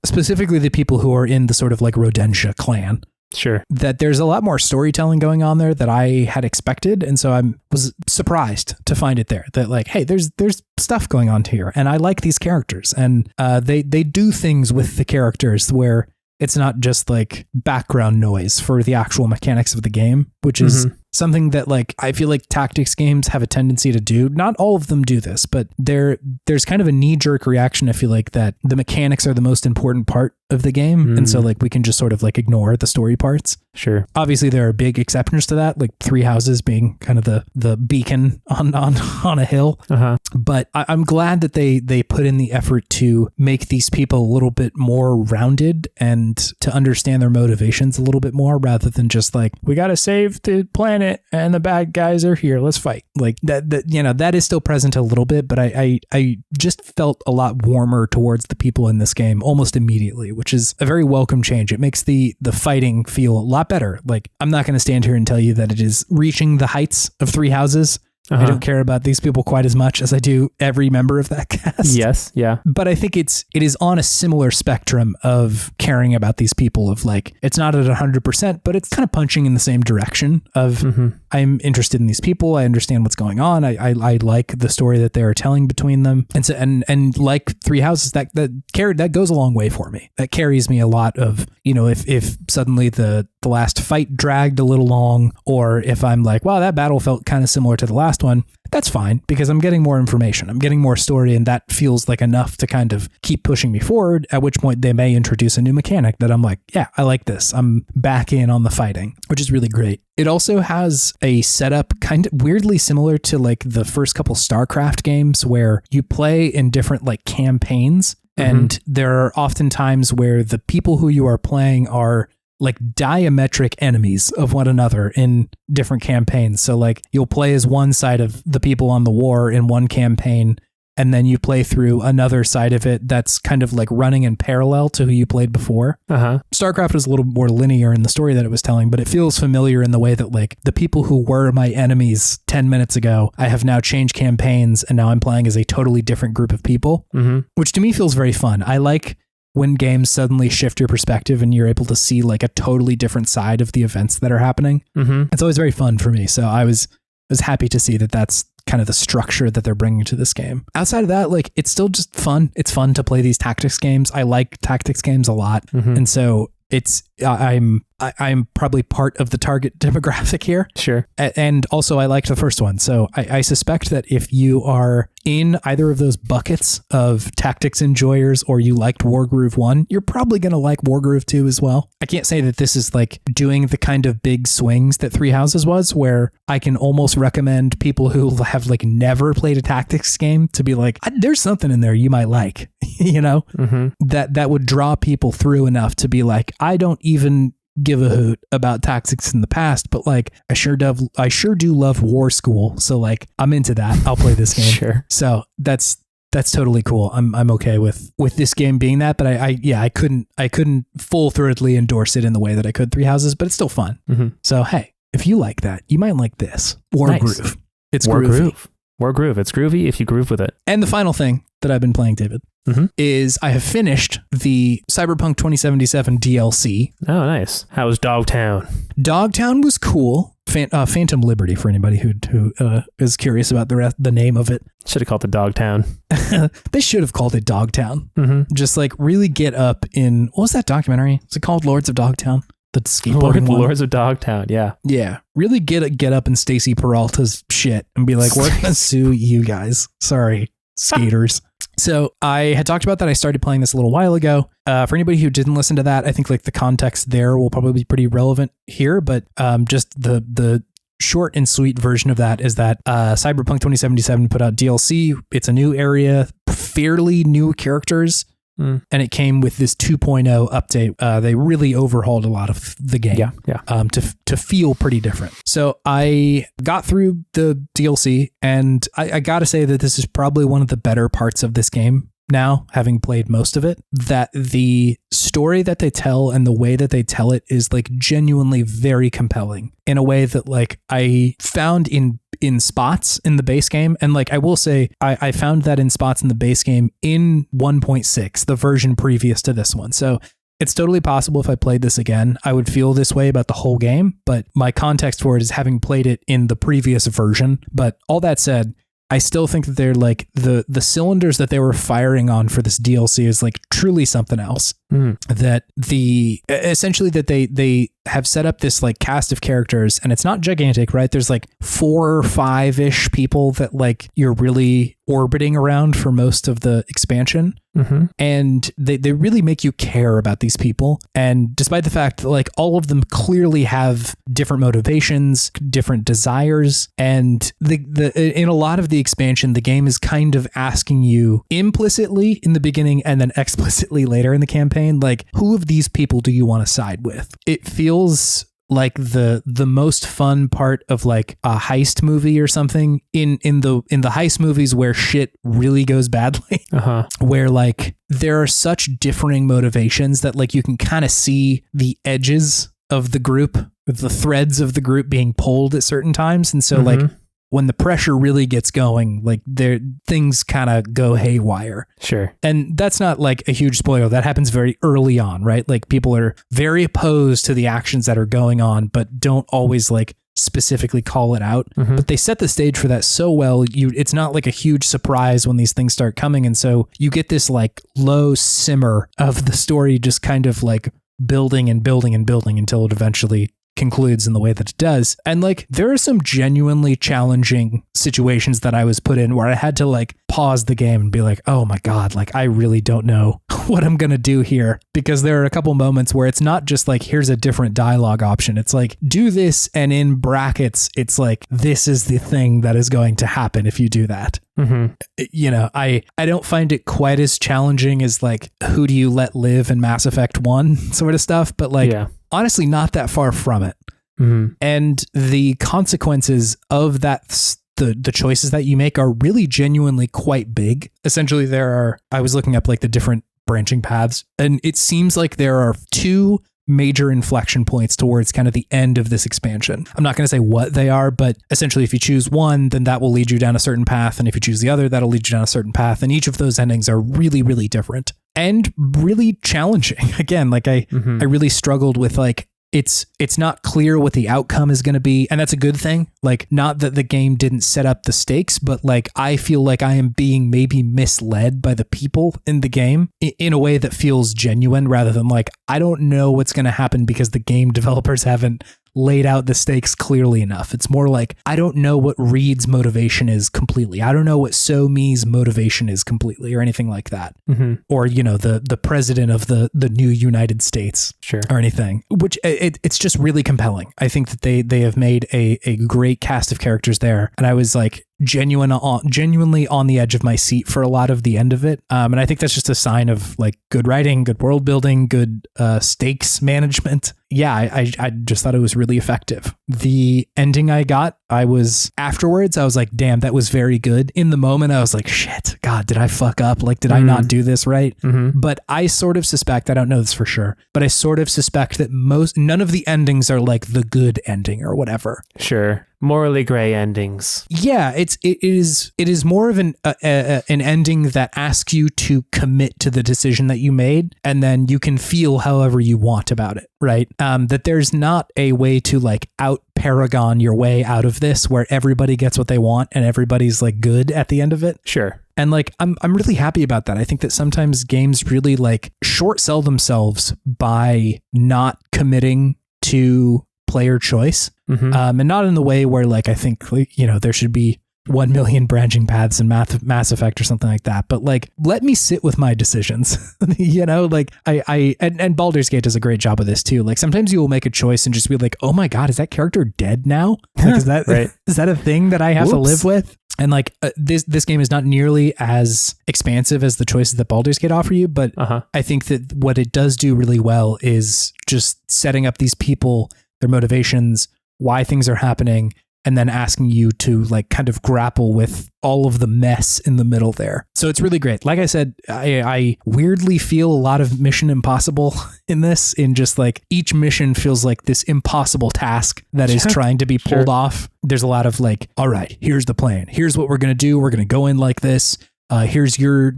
Speaker 1: Specifically the people who are in the sort of like Rodentia clan.
Speaker 2: Sure.
Speaker 1: That there's a lot more storytelling going on there that I had expected. And so I was surprised to find it there that like, hey, there's stuff going on here. And I like these characters. And they do things with the characters where it's not just like background noise for the actual mechanics of the game, which is something that like I feel like tactics games have a tendency to do. Not all of them do this, but there's kind of a knee-jerk reaction, I feel like, that the mechanics are the most important part of the game. And so like we can just sort of like ignore the story parts.
Speaker 2: Sure.
Speaker 1: Obviously there are big exceptions to that, like Three Houses being kind of the beacon on a hill. But I'm glad that they put in the effort to make these people a little bit more rounded and to understand their motivations a little bit more, rather than just like, we got to save the planet and the bad guys are here, let's fight. Like that is still present a little bit, but I just felt a lot warmer towards the people in this game almost immediately, which is a very welcome change. It makes the fighting feel a lot better. Like, I'm not going to stand here and tell you that it is reaching the heights of Three Houses. I don't care about these people quite as much as I do every member of that cast.
Speaker 2: Yes, yeah.
Speaker 1: But I think it is on a similar spectrum of caring about these people, of like, it's not at 100%, but it's kind of punching in the same direction of I'm interested in these people. I understand what's going on. I like the story that they're telling between them. And so, and like Three Houses, that goes a long way for me. That carries me a lot of, if suddenly the last fight dragged a little long, or if I'm like, wow, that battle felt kind of similar to the last one, that's fine, because I'm getting more information. I'm getting more story, and that feels like enough to kind of keep pushing me forward, at which point they may introduce a new mechanic that I'm like, yeah, I like this. I'm back in on the fighting, which is really great. It also has a setup kind of weirdly similar to like the first couple StarCraft games, where you play in different like campaigns, and there are often times where the people who you are playing are like diametric enemies of one another in different campaigns. So like you'll play as one side of the people on the war in one campaign, and then you play through another side of it that's kind of like running in parallel to who you played before. StarCraft was a little more linear in the story that it was telling, but it feels familiar in the way that like the people who were my enemies 10 minutes ago, I have now changed campaigns, and now I'm playing as a totally different group of people, which to me feels very fun. I like when games suddenly shift your perspective and you're able to see like a totally different side of the events that are happening. It's always very fun for me. So I was happy to see that that's kind of the structure that they're bringing to this game. Outside of that, like, it's still just fun. It's fun to play these tactics games. I like tactics games a lot. And so I'm probably part of the target demographic here.
Speaker 2: Sure.
Speaker 1: And also I liked the first one. So I suspect that if you are in either of those buckets of tactics enjoyers, or you liked Wargroove 1, you're probably going to like Wargroove 2 as well. I can't say that this is like doing the kind of big swings that Three Houses was, where I can almost recommend people who have like never played a tactics game to be like, there's something in there you might like, that would draw people through enough to be like, I don't even give a hoot about tactics in the past, but like I sure do love War School, so like I'm into that. I'll play this game.
Speaker 2: Sure.
Speaker 1: So that's totally cool. I'm okay with this game being that, but I couldn't full-throatedly endorse it in the way that I could Three Houses, but it's still fun. So hey, if you like that, you might like this. Wargroove. Nice. It's groovy.
Speaker 2: Wargroove. It's groovy if you groove with it.
Speaker 1: And the final thing that I've been playing, David, is I have finished the Cyberpunk 2077 DLC.
Speaker 2: Oh, nice. How was Dogtown?
Speaker 1: Dogtown was cool. Phantom Liberty for anybody who is curious about the name of it.
Speaker 2: Should have called it Dogtown.
Speaker 1: They should have called it Dogtown.
Speaker 2: Mm-hmm.
Speaker 1: Just like really get up in, what was that documentary? Is it called Lords of Dogtown? The skateboarding one?
Speaker 2: Lords of Dogtown, yeah.
Speaker 1: Yeah. Really get up in Stacy Peralta's shit and be like, we're going to sue you guys. Sorry, skaters. So I had talked about that. I started playing this a little while ago. For anybody who didn't listen to that, I think like the context there will probably be pretty relevant here, but just the short and sweet version of that is that Cyberpunk 2077 put out DLC. It's a new area, fairly new characters, and it came with this 2.0 update. They really overhauled a lot of the game to feel pretty different. So I got through the DLC, and I got to say that this is probably one of the better parts of this game now, having played most of it, that the story that they tell and the way that they tell it is like genuinely very compelling in a way that like I found in spots in the base game. And like I will say, I found that in spots in the base game in 1.6, the version previous to this one. So it's totally possible if I played this again, I would feel this way about the whole game. But my context for it is having played it in the previous version. But all that said, I still think that they're like the cylinders that they were firing on for this DLC is like truly something else. That essentially that they have set up this like cast of characters, and it's not gigantic, right? There's like 4 or 5-ish people that like you're really orbiting around for most of the expansion. Mm-hmm. And they really make you care about these people. And despite the fact that like all of them clearly have different motivations, different desires, and in a lot of the expansion, the game is kind of asking you implicitly in the beginning and then explicitly later in the campaign, like, who of these people do you want to side with? It feels like the most fun part of like a heist movie or something in the heist movies where shit really goes badly, where like there are such differing motivations that like you can kind of see the edges of the group, the threads of the group being pulled at certain times. And so like when the pressure really gets going, like things kind of go haywire.
Speaker 2: Sure.
Speaker 1: And that's not like a huge spoiler. That happens very early on, right? Like people are very opposed to the actions that are going on, but don't always like specifically call it out. But they set the stage for that so well. It's not like a huge surprise when these things start coming. And so you get this like low simmer of the story just kind of like building and building and building until it eventually concludes in the way that it does. And like there are some genuinely challenging situations that I was put in where I had to like pause the game and be like, oh my God, like I really don't know what I'm gonna do here, because there are a couple moments where it's not just like here's a different dialogue option. It's like do this, and in brackets it's like this is the thing that is going to happen if you do that. You know, I don't find it quite as challenging as like who do you let live in Mass Effect 1 sort of stuff, but like honestly not that far from it. And the consequences of that, the choices that you make are really genuinely quite big. Essentially I was looking up like the different branching paths, and it seems like there are 2 major inflection points towards kind of the end of this expansion. I'm not going to say what they are, but essentially if you choose one, then that will lead you down a certain path. And if you choose the other, that'll lead you down a certain path. And each of those endings are really, really different and really challenging. Again, like I really struggled with like, it's not clear what the outcome is going to be. And that's a good thing. Like, not that the game didn't set up the stakes, but like, I feel like I am being maybe misled by the people in the game in a way that feels genuine, rather than like, I don't know what's going to happen because the game developers haven't laid out the stakes clearly enough. It's more like, I don't know what Reed's motivation is completely. I don't know what So-Mi's motivation is completely, or anything like that. Or, you know, the president of the new United States, or anything, which it's just really compelling. I think that they have made a great cast of characters there. And I was like genuinely on the edge of my seat for a lot of the end of it. And I think that's just a sign of like good writing, good world building, good stakes management. Yeah, I just thought it was really effective. The ending I got, afterwards, I was like, damn, that was very good. In the moment, I was like, shit, God, did I fuck up? Like, did I not do this right? But I sort of suspect, I don't know this for sure, but I sort of suspect that none of the endings are like the good ending or whatever.
Speaker 2: Sure. morally gray endings.
Speaker 1: Yeah, it is more of an ending that asks you to commit to the decision that you made, and then you can feel however you want about it, right? That there's not a way to like out Paragon your way out of this where everybody gets what they want and everybody's like good at the end of it.
Speaker 2: Sure.
Speaker 1: And like I'm really happy about that. I think that sometimes games really like short sell themselves by not committing to player choice, and not in the way where like I think there should be 1 million branching paths in Mass Effect or something like that. But like, let me sit with my decisions. Like and Baldur's Gate does a great job of this too. Like sometimes you will make a choice and just be like, oh my God, is that character dead now? Like, is that right? Is that a thing that I have to live with? And like this game is not nearly as expansive as the choices that Baldur's Gate offer you, but I think that what it does do really well is just setting up these people, their motivations, why things are happening, and then asking you to like kind of grapple with all of the mess in the middle there. So it's really great. Like I said, I weirdly feel a lot of Mission Impossible in this, in just like each mission feels like this impossible task that is trying to be pulled off. There's a lot of like, all right, here's the plan. Here's what we're going to do. We're going to go in like this. Here's your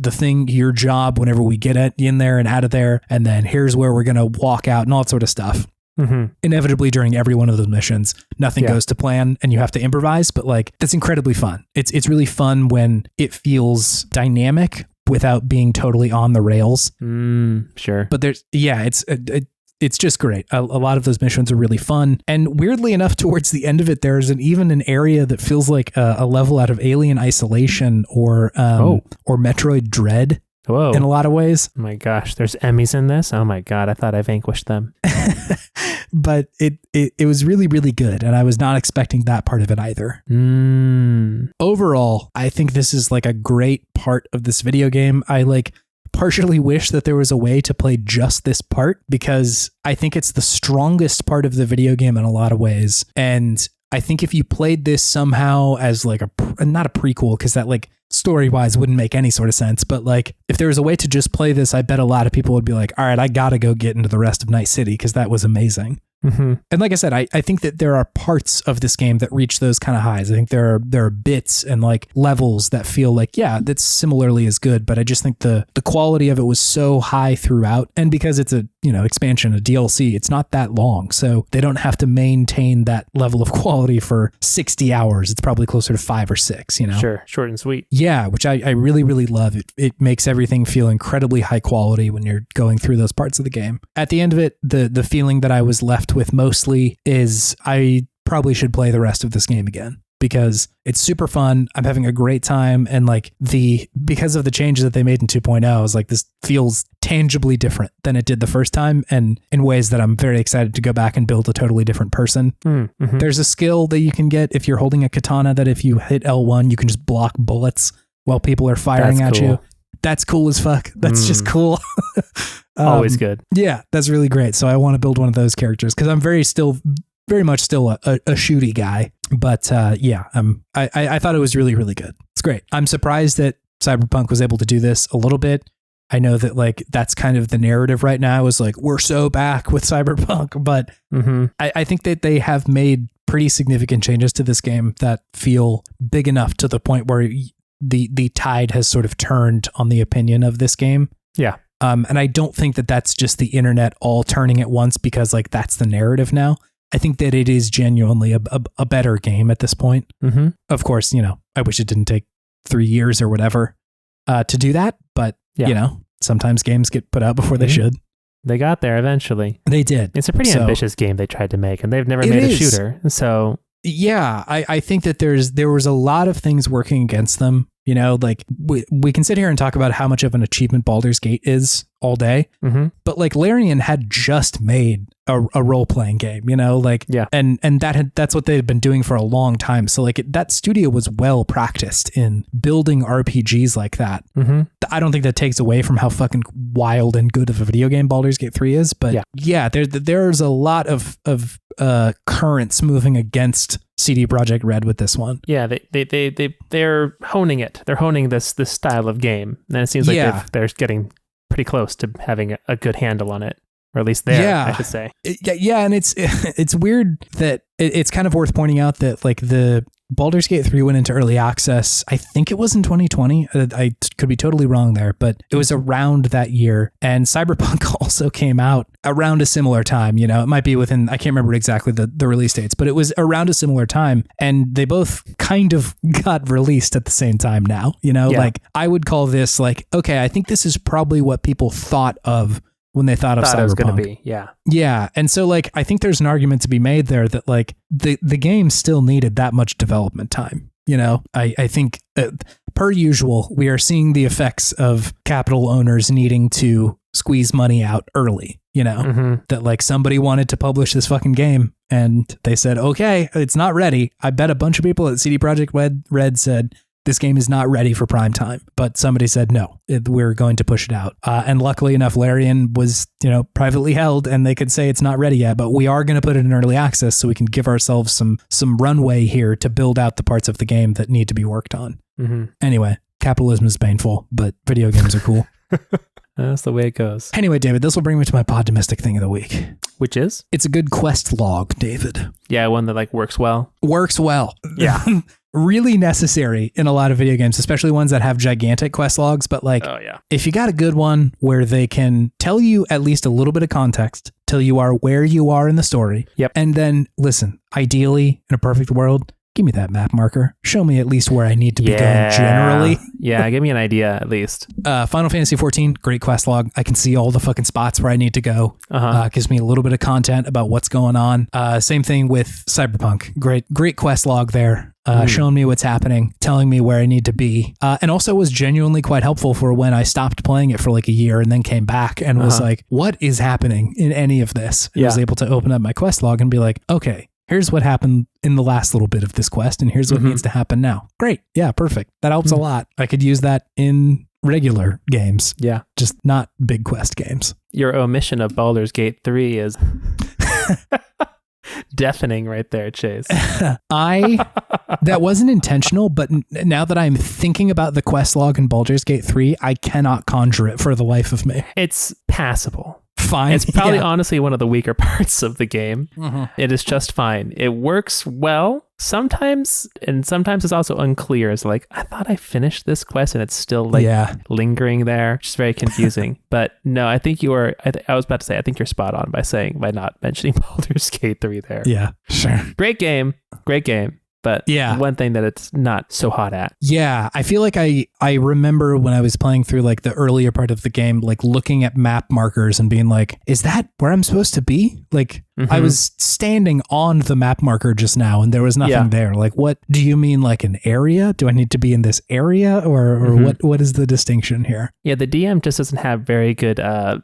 Speaker 1: job whenever we get in there and out of there. And then here's where we're going to walk out and all that sort of stuff. Inevitably during every one of those missions, nothing goes to plan and you have to improvise, but like that's incredibly fun. It's really fun when it feels dynamic without being totally on the rails.
Speaker 2: Sure.
Speaker 1: But it's just great. A lot of those missions are really fun. And weirdly enough, towards the end of it, there's even an area that feels like a level out of Alien Isolation or Metroid Dread.
Speaker 2: Whoa.
Speaker 1: In a lot of ways.
Speaker 2: Oh my gosh, there's Emmys in this? Oh my God, I thought I vanquished them.
Speaker 1: But it was really, really good. And I was not expecting that part of it either. Overall, I think this is like a great part of this video game. I like partially wish that there was a way to play just this part, because I think it's the strongest part of the video game in a lot of ways. And I think if you played this somehow as like not a prequel, because that like story-wise wouldn't make any sort of sense, but like if there was a way to just play this, I bet a lot of people would be like, all right, I gotta go get into the rest of Night City because that was amazing. And like I said, I think that there are parts of this game that reach those kind of highs. I think there are bits and like levels that feel like, yeah, that's similarly as good, but I just think the quality of it was so high throughout. And because it's a expansion, a DLC, it's not that long, so they don't have to maintain that level of quality for 60 hours. It's probably closer to 5 or 6,
Speaker 2: Sure, short and sweet.
Speaker 1: Yeah, which I really, really love. It makes everything feel incredibly high quality when you're going through those parts of the game. At the end of it, the feeling that I was left with mostly is I probably should play the rest of this game again, because it's super fun. I'm having a great time. And like because of the changes that they made in 2.0, I was like, this feels tangibly different than it did the first time, and in ways that I'm very excited to go back and build a totally different person. There's a skill that you can get if you're holding a katana that if you hit L1, you can just block bullets while people are firing at you. That's cool as fuck. That's just cool.
Speaker 2: Always good.
Speaker 1: Yeah, that's really great. So I want to build one of those characters because I'm very much still a shooty guy. But I thought it was really, really good. It's great. I'm surprised that Cyberpunk was able to do this a little bit. I know that like that's kind of the narrative right now is like, we're so back with Cyberpunk, but I think that they have made pretty significant changes to this game that feel big enough to the point where the tide has sort of turned on the opinion of this game.
Speaker 2: Yeah.
Speaker 1: And I don't think that that's just the internet all turning at once because like that's the narrative now. I think that it is genuinely a better game at this point. Of course, I wish it didn't take 3 years or whatever to do that. But, sometimes games get put out before they should.
Speaker 2: They got there eventually.
Speaker 1: They did.
Speaker 2: It's a pretty ambitious game they tried to make, and they've never made a shooter. So
Speaker 1: yeah, I think that there was a lot of things working against them. Like we can sit here and talk about how much of an achievement Baldur's Gate is all day, but like Larian had just made a role-playing game, and that's what they had been doing for a long time. So like that studio was well practiced in building RPGs like that. I don't think that takes away from how fucking wild and good of a video game Baldur's Gate 3 is, but there's a lot of currents moving against CD Projekt Red with this one.
Speaker 2: Yeah, they're honing it. They're honing this style of game, and it seems like they're getting pretty close to having a good handle on it. or at least there, I should say.
Speaker 1: And it's weird that it's kind of worth pointing out that like the Baldur's Gate 3 went into early access. I think it was in 2020. I could be totally wrong there, but it was around that year. And Cyberpunk also came out around a similar time. You know, it might be within, I can't remember exactly the release dates, but it was around a similar time. And they both kind of got released at the same time now. You know, like I would call this like, okay, I think this is probably what people thought of when they thought of Cyberpunk. It was going to be,
Speaker 2: yeah.
Speaker 1: And so like, I think there's an argument to be made there that like the game still needed that much development time. You know, I think per usual, we are seeing the effects of capital owners needing to squeeze money out early, you know, that like somebody wanted to publish this fucking game and they said, okay, it's not ready. I bet a bunch of people at CD Projekt Red said, this game is not ready for prime time, but somebody said, no, we're going to push it out. And luckily enough, Larian was, you know, privately held and they could say it's not ready yet, but we are going to put it in early access so we can give ourselves some runway here to build out the parts of the game that need to be worked on. Anyway, capitalism is painful, but video games are cool.
Speaker 2: That's the way it goes.
Speaker 1: Anyway, David, this will bring me to my Podtimistic thing of the week.
Speaker 2: Which is?
Speaker 1: It's a good quest log, David.
Speaker 2: Yeah, one that like works well.
Speaker 1: Works well.
Speaker 2: Yeah.
Speaker 1: Really necessary in a lot of video games, especially ones that have gigantic quest logs. But like, if you got a good one where they can tell you at least a little bit of context, tell you where you are in the story. And then listen, ideally in a perfect world, give me that map marker. Show me at least where I need to be going generally.
Speaker 2: Yeah, give me an idea at least.
Speaker 1: Final Fantasy 14, great quest log. I can see all the fucking spots where I need to go. Gives me a little bit of content about what's going on. Same thing with Cyberpunk. Great quest log there. Showing me what's happening, telling me where I need to be. And also was genuinely quite helpful for when I stopped playing it for like a year and then came back and was like, what is happening in any of this? I was able to open up my quest log and be like, okay, here's what happened in the last little bit of this quest, and here's what needs to happen now. Great. Yeah, perfect. That helps a lot. I could use that in regular games.
Speaker 2: Yeah.
Speaker 1: Just not big quest games.
Speaker 2: Your omission of Baldur's Gate 3 is deafening right there, Chase.
Speaker 1: That wasn't intentional, but now that I'm thinking about the quest log in Baldur's Gate 3, I cannot conjure it for the life of me.
Speaker 2: It's passable.
Speaker 1: Fine.
Speaker 2: It's probably honestly one of the weaker parts of the game. It is just fine. It works well sometimes, and sometimes it's also unclear. It's like, I thought I finished this quest and it's still like lingering there. It's very confusing. But no, I think you are, I was about to say, I think you're spot on by not mentioning Baldur's Gate 3 there.
Speaker 1: Yeah, sure.
Speaker 2: Great game. But one thing that it's not so hot at.
Speaker 1: Yeah, I feel like I remember when I was playing through like the earlier part of the game, like looking at map markers and being like, is that where I'm supposed to be? Like I was standing on the map marker just now and there was nothing there. Like, what do you mean, like an area? Do I need to be in this area or what is the distinction here?
Speaker 2: Yeah, the DM just doesn't have very good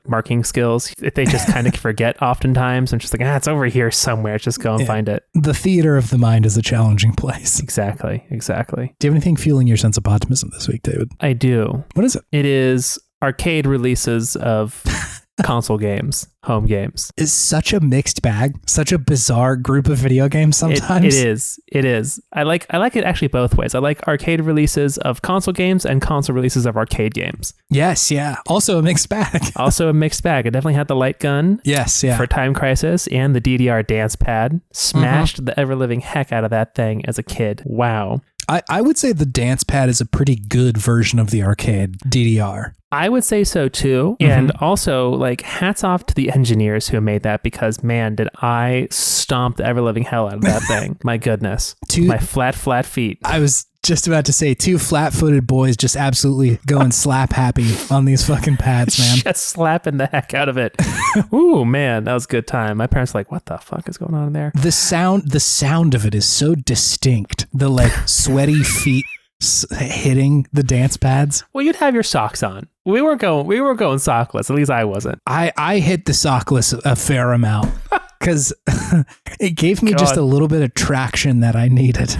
Speaker 2: marking skills. They just kind of forget oftentimes and just like, it's over here somewhere. Just go and find it.
Speaker 1: The theater of the mind is a challenging place.
Speaker 2: Exactly.
Speaker 1: Do you have anything fueling your sense of optimism this week, David?
Speaker 2: I do.
Speaker 1: What is it?
Speaker 2: It is arcade releases of console games, home games.
Speaker 1: It's such a mixed bag, such a bizarre group of video games sometimes.
Speaker 2: It is. I like it actually both ways. I like arcade releases of console games and console releases of arcade games.
Speaker 1: Yes, yeah. Also a mixed bag.
Speaker 2: I definitely had the light gun.
Speaker 1: Yes, yeah.
Speaker 2: For Time Crisis and the DDR dance pad. Smashed the ever-living heck out of that thing as a kid. Wow.
Speaker 1: I would say the dance pad is a pretty good version of the arcade DDR.
Speaker 2: I would say so too. And also, like, hats off to the engineers who made that, because man, did I stomp the ever-living hell out of that thing. My goodness. My flat feet.
Speaker 1: I was just about to say, two flat-footed boys just absolutely going slap happy on these fucking pads, man.
Speaker 2: Just slapping the heck out of it. Ooh, man, that was a good time. My parents were like, what the fuck is going on in there?
Speaker 1: The sound of it is so distinct. The like sweaty feet hitting the dance pads.
Speaker 2: Well, you'd have your socks on. We were going sockless. At least I wasn't.
Speaker 1: I hit the sockless a fair amount because it gave me just a little bit of traction that I needed.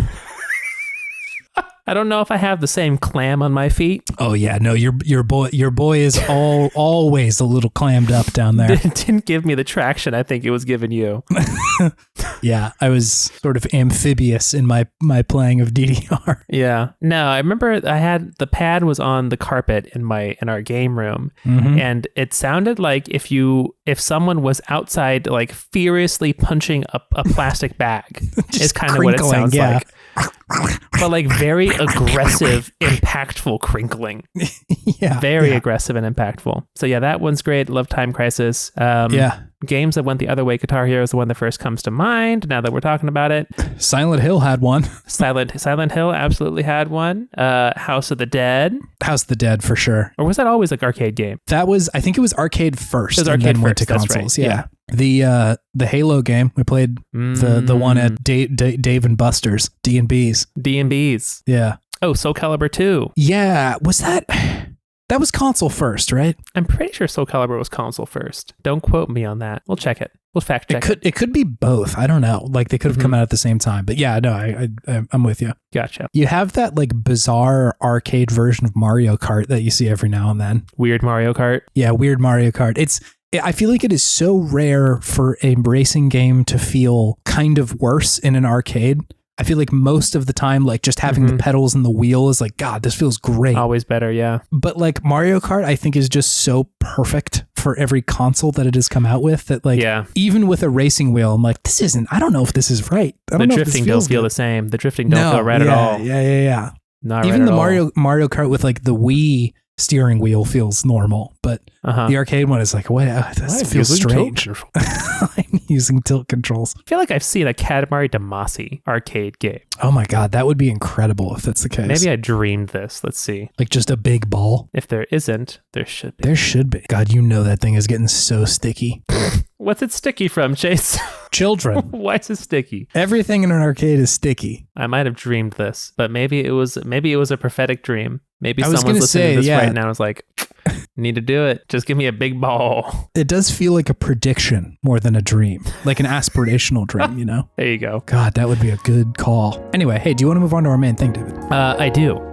Speaker 2: I don't know if I have the same clam on my feet.
Speaker 1: Oh yeah, no, your boy is always a little clammed up down there.
Speaker 2: It didn't give me the traction I think it was giving you.
Speaker 1: Yeah, I was sort of amphibious in my playing of DDR.
Speaker 2: Yeah. No, I remember the pad was on the carpet in our game room, and it sounded like if you if someone was outside like furiously punching a plastic bag. Is kind of what it sounds like. But like very aggressive, impactful crinkling. Very aggressive and impactful. So yeah, that one's great. Love Time Crisis. Games that went the other way. Guitar Hero is the one that first comes to mind now that we're talking about it.
Speaker 1: Silent Hill had one.
Speaker 2: Silent Hill absolutely had one. House of the Dead.
Speaker 1: House of the Dead for sure.
Speaker 2: Or was that always like arcade game?
Speaker 1: That was, I think it was arcade first.
Speaker 2: It was arcade
Speaker 1: and then
Speaker 2: first.
Speaker 1: Went to consoles. Right. Yeah. The Halo game, we played the one at Dave and Buster's, D&B's.
Speaker 2: D&B's.
Speaker 1: Yeah.
Speaker 2: Oh, Soul Calibur 2.
Speaker 1: Yeah. Was that was console first, right?
Speaker 2: I'm pretty sure Soul Calibur was console first. Don't quote me on that. We'll check it. We'll fact check it.
Speaker 1: It could be both. I don't know. Like they could have come out at the same time. But yeah, no, I'm with you.
Speaker 2: Gotcha.
Speaker 1: You have that like bizarre arcade version of Mario Kart that you see every now and then.
Speaker 2: Weird Mario Kart.
Speaker 1: Yeah, weird Mario Kart. I feel like it is so rare for a racing game to feel kind of worse in an arcade. I feel like most of the time, like just having the pedals and the wheel is like, God, this feels great.
Speaker 2: Always better, yeah.
Speaker 1: But like Mario Kart, I think is just so perfect for every console that it has come out with that like, even with a racing wheel, I'm like, I don't know if this is right.
Speaker 2: The drifting don't feel the same. The drifting don't feel right at all.
Speaker 1: Yeah.
Speaker 2: Not
Speaker 1: even
Speaker 2: right
Speaker 1: the Mario Kart with like the Wii steering wheel feels normal, but the arcade one is like, what? This feels strange. I'm using tilt controls.
Speaker 2: I feel like I've seen a Katamari Damacy arcade game.
Speaker 1: Oh my God, that would be incredible if that's the case.
Speaker 2: Maybe I dreamed this. Let's see.
Speaker 1: Like just a big ball?
Speaker 2: If there isn't, there should be.
Speaker 1: There should be. God, you know that thing is getting so sticky.
Speaker 2: What's it sticky from, Chase?
Speaker 1: Children.
Speaker 2: Why is it sticky?
Speaker 1: Everything in an arcade is sticky.
Speaker 2: I might have dreamed this, but maybe it was a prophetic dream. Maybe someone's listening to this right now and is like, need to do it. Just give me a big ball.
Speaker 1: It does feel like a prediction more than a dream, like an aspirational dream, you know?
Speaker 2: There you go.
Speaker 1: God, that would be a good call. Anyway, hey, do you want to move on to our main thing, David?
Speaker 2: I do.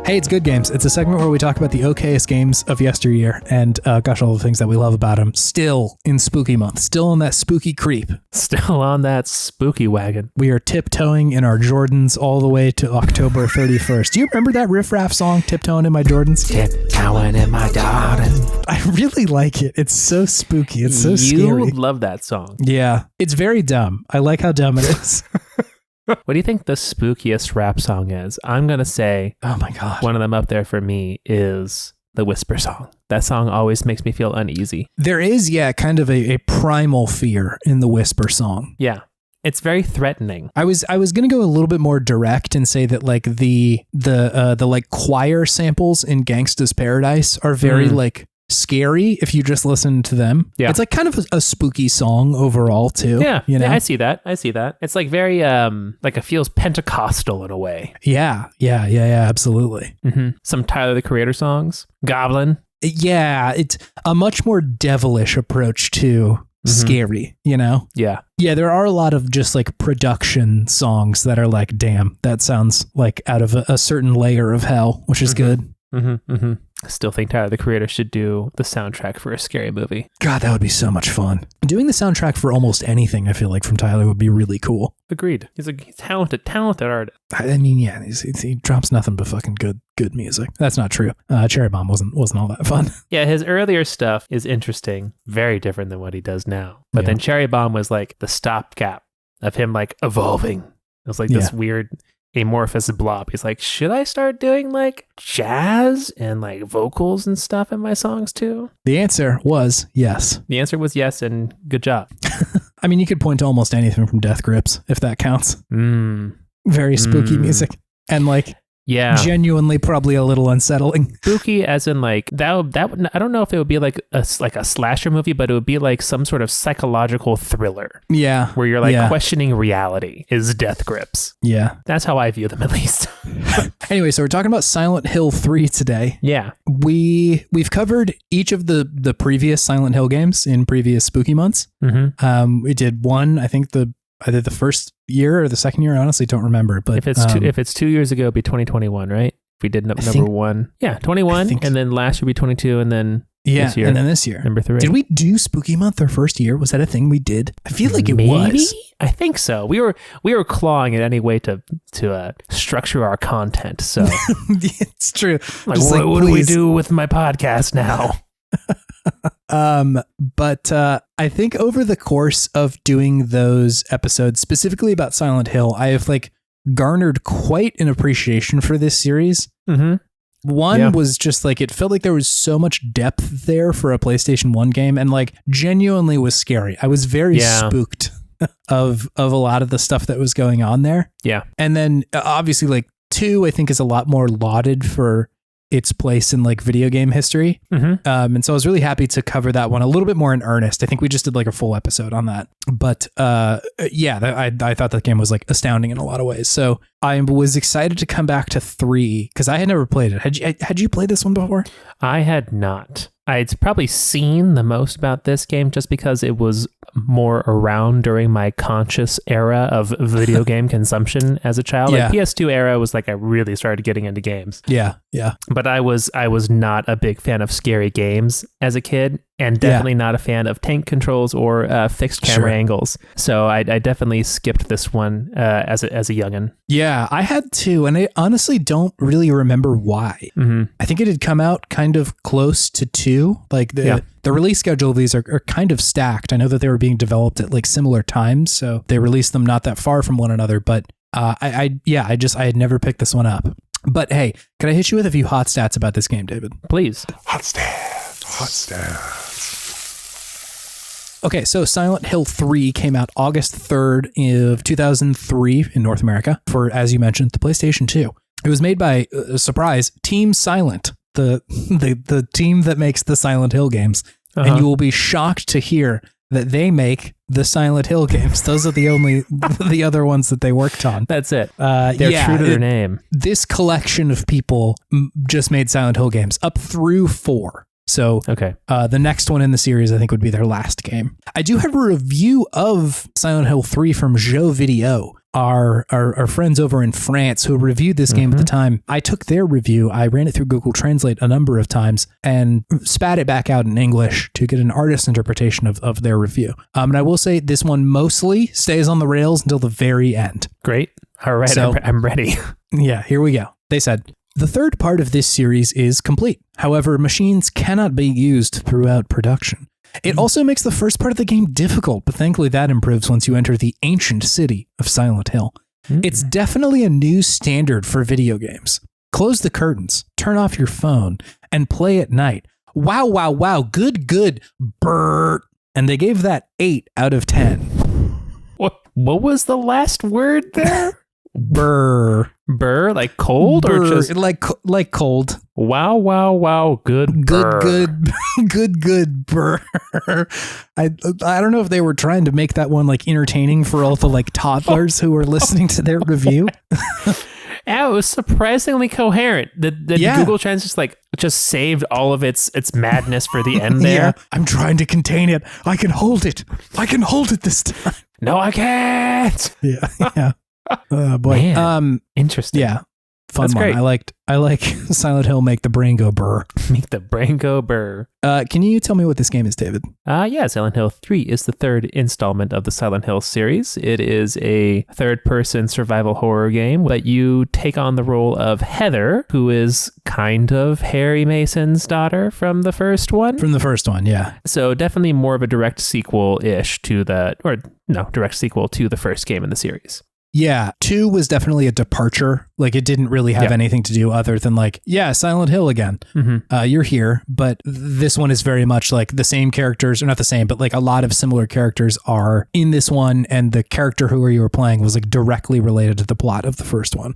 Speaker 1: Hey, it's Good Games. It's a segment where we talk about the okayest games of yesteryear and, all the things that we love about them. Still in spooky month. Still on that spooky creep.
Speaker 2: Still on that spooky wagon.
Speaker 1: We are tiptoeing in our Jordans all the way to October 31st. Do you remember that Riff Raff song, Tiptoeing in My Jordans?
Speaker 2: Tiptoeing in my Jordans.
Speaker 1: I really like it. It's so spooky. It's so scary.
Speaker 2: You love that song.
Speaker 1: Yeah. It's very dumb. I like how dumb it is.
Speaker 2: What do you think the spookiest rap song is? I'm going to say,
Speaker 1: oh my God,
Speaker 2: one of them up there for me is the Whisper song. That song always makes me feel uneasy.
Speaker 1: There is, kind of a primal fear in the Whisper song.
Speaker 2: Yeah. It's very threatening.
Speaker 1: I was going to go a little bit more direct and say that like the like choir samples in Gangsta's Paradise are very like scary if you just listen to them. Yeah. It's like kind of a spooky song overall too.
Speaker 2: Yeah.
Speaker 1: You know?
Speaker 2: Yeah, I see that. It's like very like it feels Pentecostal in a way.
Speaker 1: Yeah. Absolutely.
Speaker 2: Mm-hmm. Some Tyler the Creator songs. Goblin.
Speaker 1: Yeah. It's a much more devilish approach to scary, you know?
Speaker 2: Yeah.
Speaker 1: Yeah, there are a lot of just like production songs that are like, damn, that sounds like out of a certain layer of hell, which is good.
Speaker 2: I still think Tyler the Creator should do the soundtrack for a scary movie.
Speaker 1: God, that would be so much fun. Doing the soundtrack for almost anything, I feel like, from Tyler would be really cool.
Speaker 2: Agreed. He's a talented artist.
Speaker 1: I mean, yeah, he drops nothing but fucking good music. That's not true. Cherry Bomb wasn't all that fun.
Speaker 2: Yeah, his earlier stuff is interesting, very different than what he does now. But then Cherry Bomb was like the stopgap of him like evolving. It was like this weird amorphous blob. He's like, should I start doing like jazz and like vocals and stuff in my songs too?
Speaker 1: The answer was yes.
Speaker 2: The answer was yes, and good job.
Speaker 1: I mean, you could point to almost anything from Death Grips, if that counts. Very spooky music. And like, genuinely probably a little unsettling.
Speaker 2: Spooky as in like that I don't know if it would be like a slasher movie, but it would be like some sort of psychological thriller.
Speaker 1: Yeah.
Speaker 2: Where you're like questioning reality is Death Grips.
Speaker 1: Yeah.
Speaker 2: That's how I view them, at least.
Speaker 1: Anyway, so we're talking about Silent Hill 3 today.
Speaker 2: Yeah.
Speaker 1: We've covered each of the previous Silent Hill games in previous spooky months. We did one, I think either the first year or the second year, I honestly don't remember. But
Speaker 2: if it's 2 years ago, it'd be 2021, right? If we did number one. Yeah, 21, and then last year would be 22, and then
Speaker 1: Yeah, and then this year.
Speaker 2: Number 3.
Speaker 1: Did we do Spooky Month our first year? Was that a thing we did? I feel like it was.
Speaker 2: I think so. We were clawing at any way to structure our content. So
Speaker 1: it's true.
Speaker 2: Like, what do we do with my podcast now?
Speaker 1: But I think over the course of doing those episodes, specifically about Silent Hill, I have like garnered quite an appreciation for this series.
Speaker 2: Mm-hmm.
Speaker 1: One was just like, it felt like there was so much depth there for a PlayStation 1 game, and like genuinely was scary. I was very spooked of a lot of the stuff that was going on there.
Speaker 2: Yeah.
Speaker 1: And then obviously like 2, I think, is a lot more lauded for its place in like video game history.
Speaker 2: Mm-hmm.
Speaker 1: And so I was really happy to cover that one a little bit more in earnest. I think we just did like a full episode on that. But I thought that game was like astounding in a lot of ways. So I was excited to come back to 3 because I had never played it. Had you played this one before?
Speaker 2: I had not. I'd probably seen the most about this game just because it was more around during my conscious era of video game consumption as a child.
Speaker 1: Yeah.
Speaker 2: Like PS2 era was like I really started getting into games.
Speaker 1: Yeah.
Speaker 2: But I was not a big fan of scary games as a kid, and definitely not a fan of tank controls or fixed camera angles. So I definitely skipped this one as a youngin'.
Speaker 1: Yeah, I had to, and I honestly don't really remember why.
Speaker 2: Mm-hmm.
Speaker 1: I think it had come out kind of close to 2. Like the release schedule of these are kind of stacked. I know that they were being developed at like similar times, so they released them not that far from one another. But I had never picked this one up. But hey, can I hit you with a few hot stats about this game, David?
Speaker 2: Please.
Speaker 3: Hot stats.
Speaker 1: Okay, so Silent Hill 3 came out August 3rd of 2003 in North America for, as you mentioned, the PlayStation 2. It was made by, surprise, Team Silent, the team that makes the Silent Hill games. Uh-huh. And you will be shocked to hear that they make the Silent Hill games. Those are the other ones that they worked on.
Speaker 2: That's it. They're true to their name.
Speaker 1: This collection of people just made Silent Hill games up through 4. So the next one in the series, I think, would be their last game. I do have a review of Silent Hill 3 from Joe Video, our friends over in France who reviewed this game at the time. I took their review, I ran it through Google Translate a number of times and spat it back out in English to get an artist's interpretation of their review. And I will say this one mostly stays on the rails until the very end.
Speaker 2: Great. All right, so, I'm ready.
Speaker 1: Yeah, here we go. They said, the third part of this series is complete. However, machines cannot be used throughout production. It also makes the first part of the game difficult, but thankfully that improves once you enter the ancient city of Silent Hill. It's definitely a new standard for video games. Close the curtains, turn off your phone, and play at night. Wow, wow, wow, good, brrr. And they gave that 8 out of 10.
Speaker 2: What was the last word there?
Speaker 1: Burr,
Speaker 2: like cold,
Speaker 1: burr,
Speaker 2: or just
Speaker 1: like cold.
Speaker 2: Wow, wow, wow, good,
Speaker 1: good, burr. I don't know if they were trying to make that one like entertaining for all the like toddlers who were listening to their review.
Speaker 2: Yeah, it was surprisingly coherent. The Google Translate just saved all of its madness for the end there.
Speaker 1: Yeah, I'm trying to contain it. I can hold it this time.
Speaker 2: No, I can't.
Speaker 1: Yeah. Oh boy.
Speaker 2: Man, interesting.
Speaker 1: Yeah. Fun
Speaker 2: That's
Speaker 1: one.
Speaker 2: Great.
Speaker 1: I like Silent Hill make the brain go burr.
Speaker 2: Make the brain go burr.
Speaker 1: Can you tell me what this game is, David?
Speaker 2: Yeah, Silent Hill 3 is the third installment of the Silent Hill series. It is a third-person survival horror game, but you take on the role of Heather, who is kind of Harry Mason's daughter from the first one.
Speaker 1: From the first one, yeah.
Speaker 2: So definitely more of a direct sequel-ish to direct sequel to the first game in the series.
Speaker 1: Yeah, 2 was definitely a departure. Like it didn't really have anything to do other than like, Silent Hill again. You're here. But this one is very much like the same characters, or not the same, but like a lot of similar characters are in this one. And the character who you were playing was like directly related to the plot of the first one,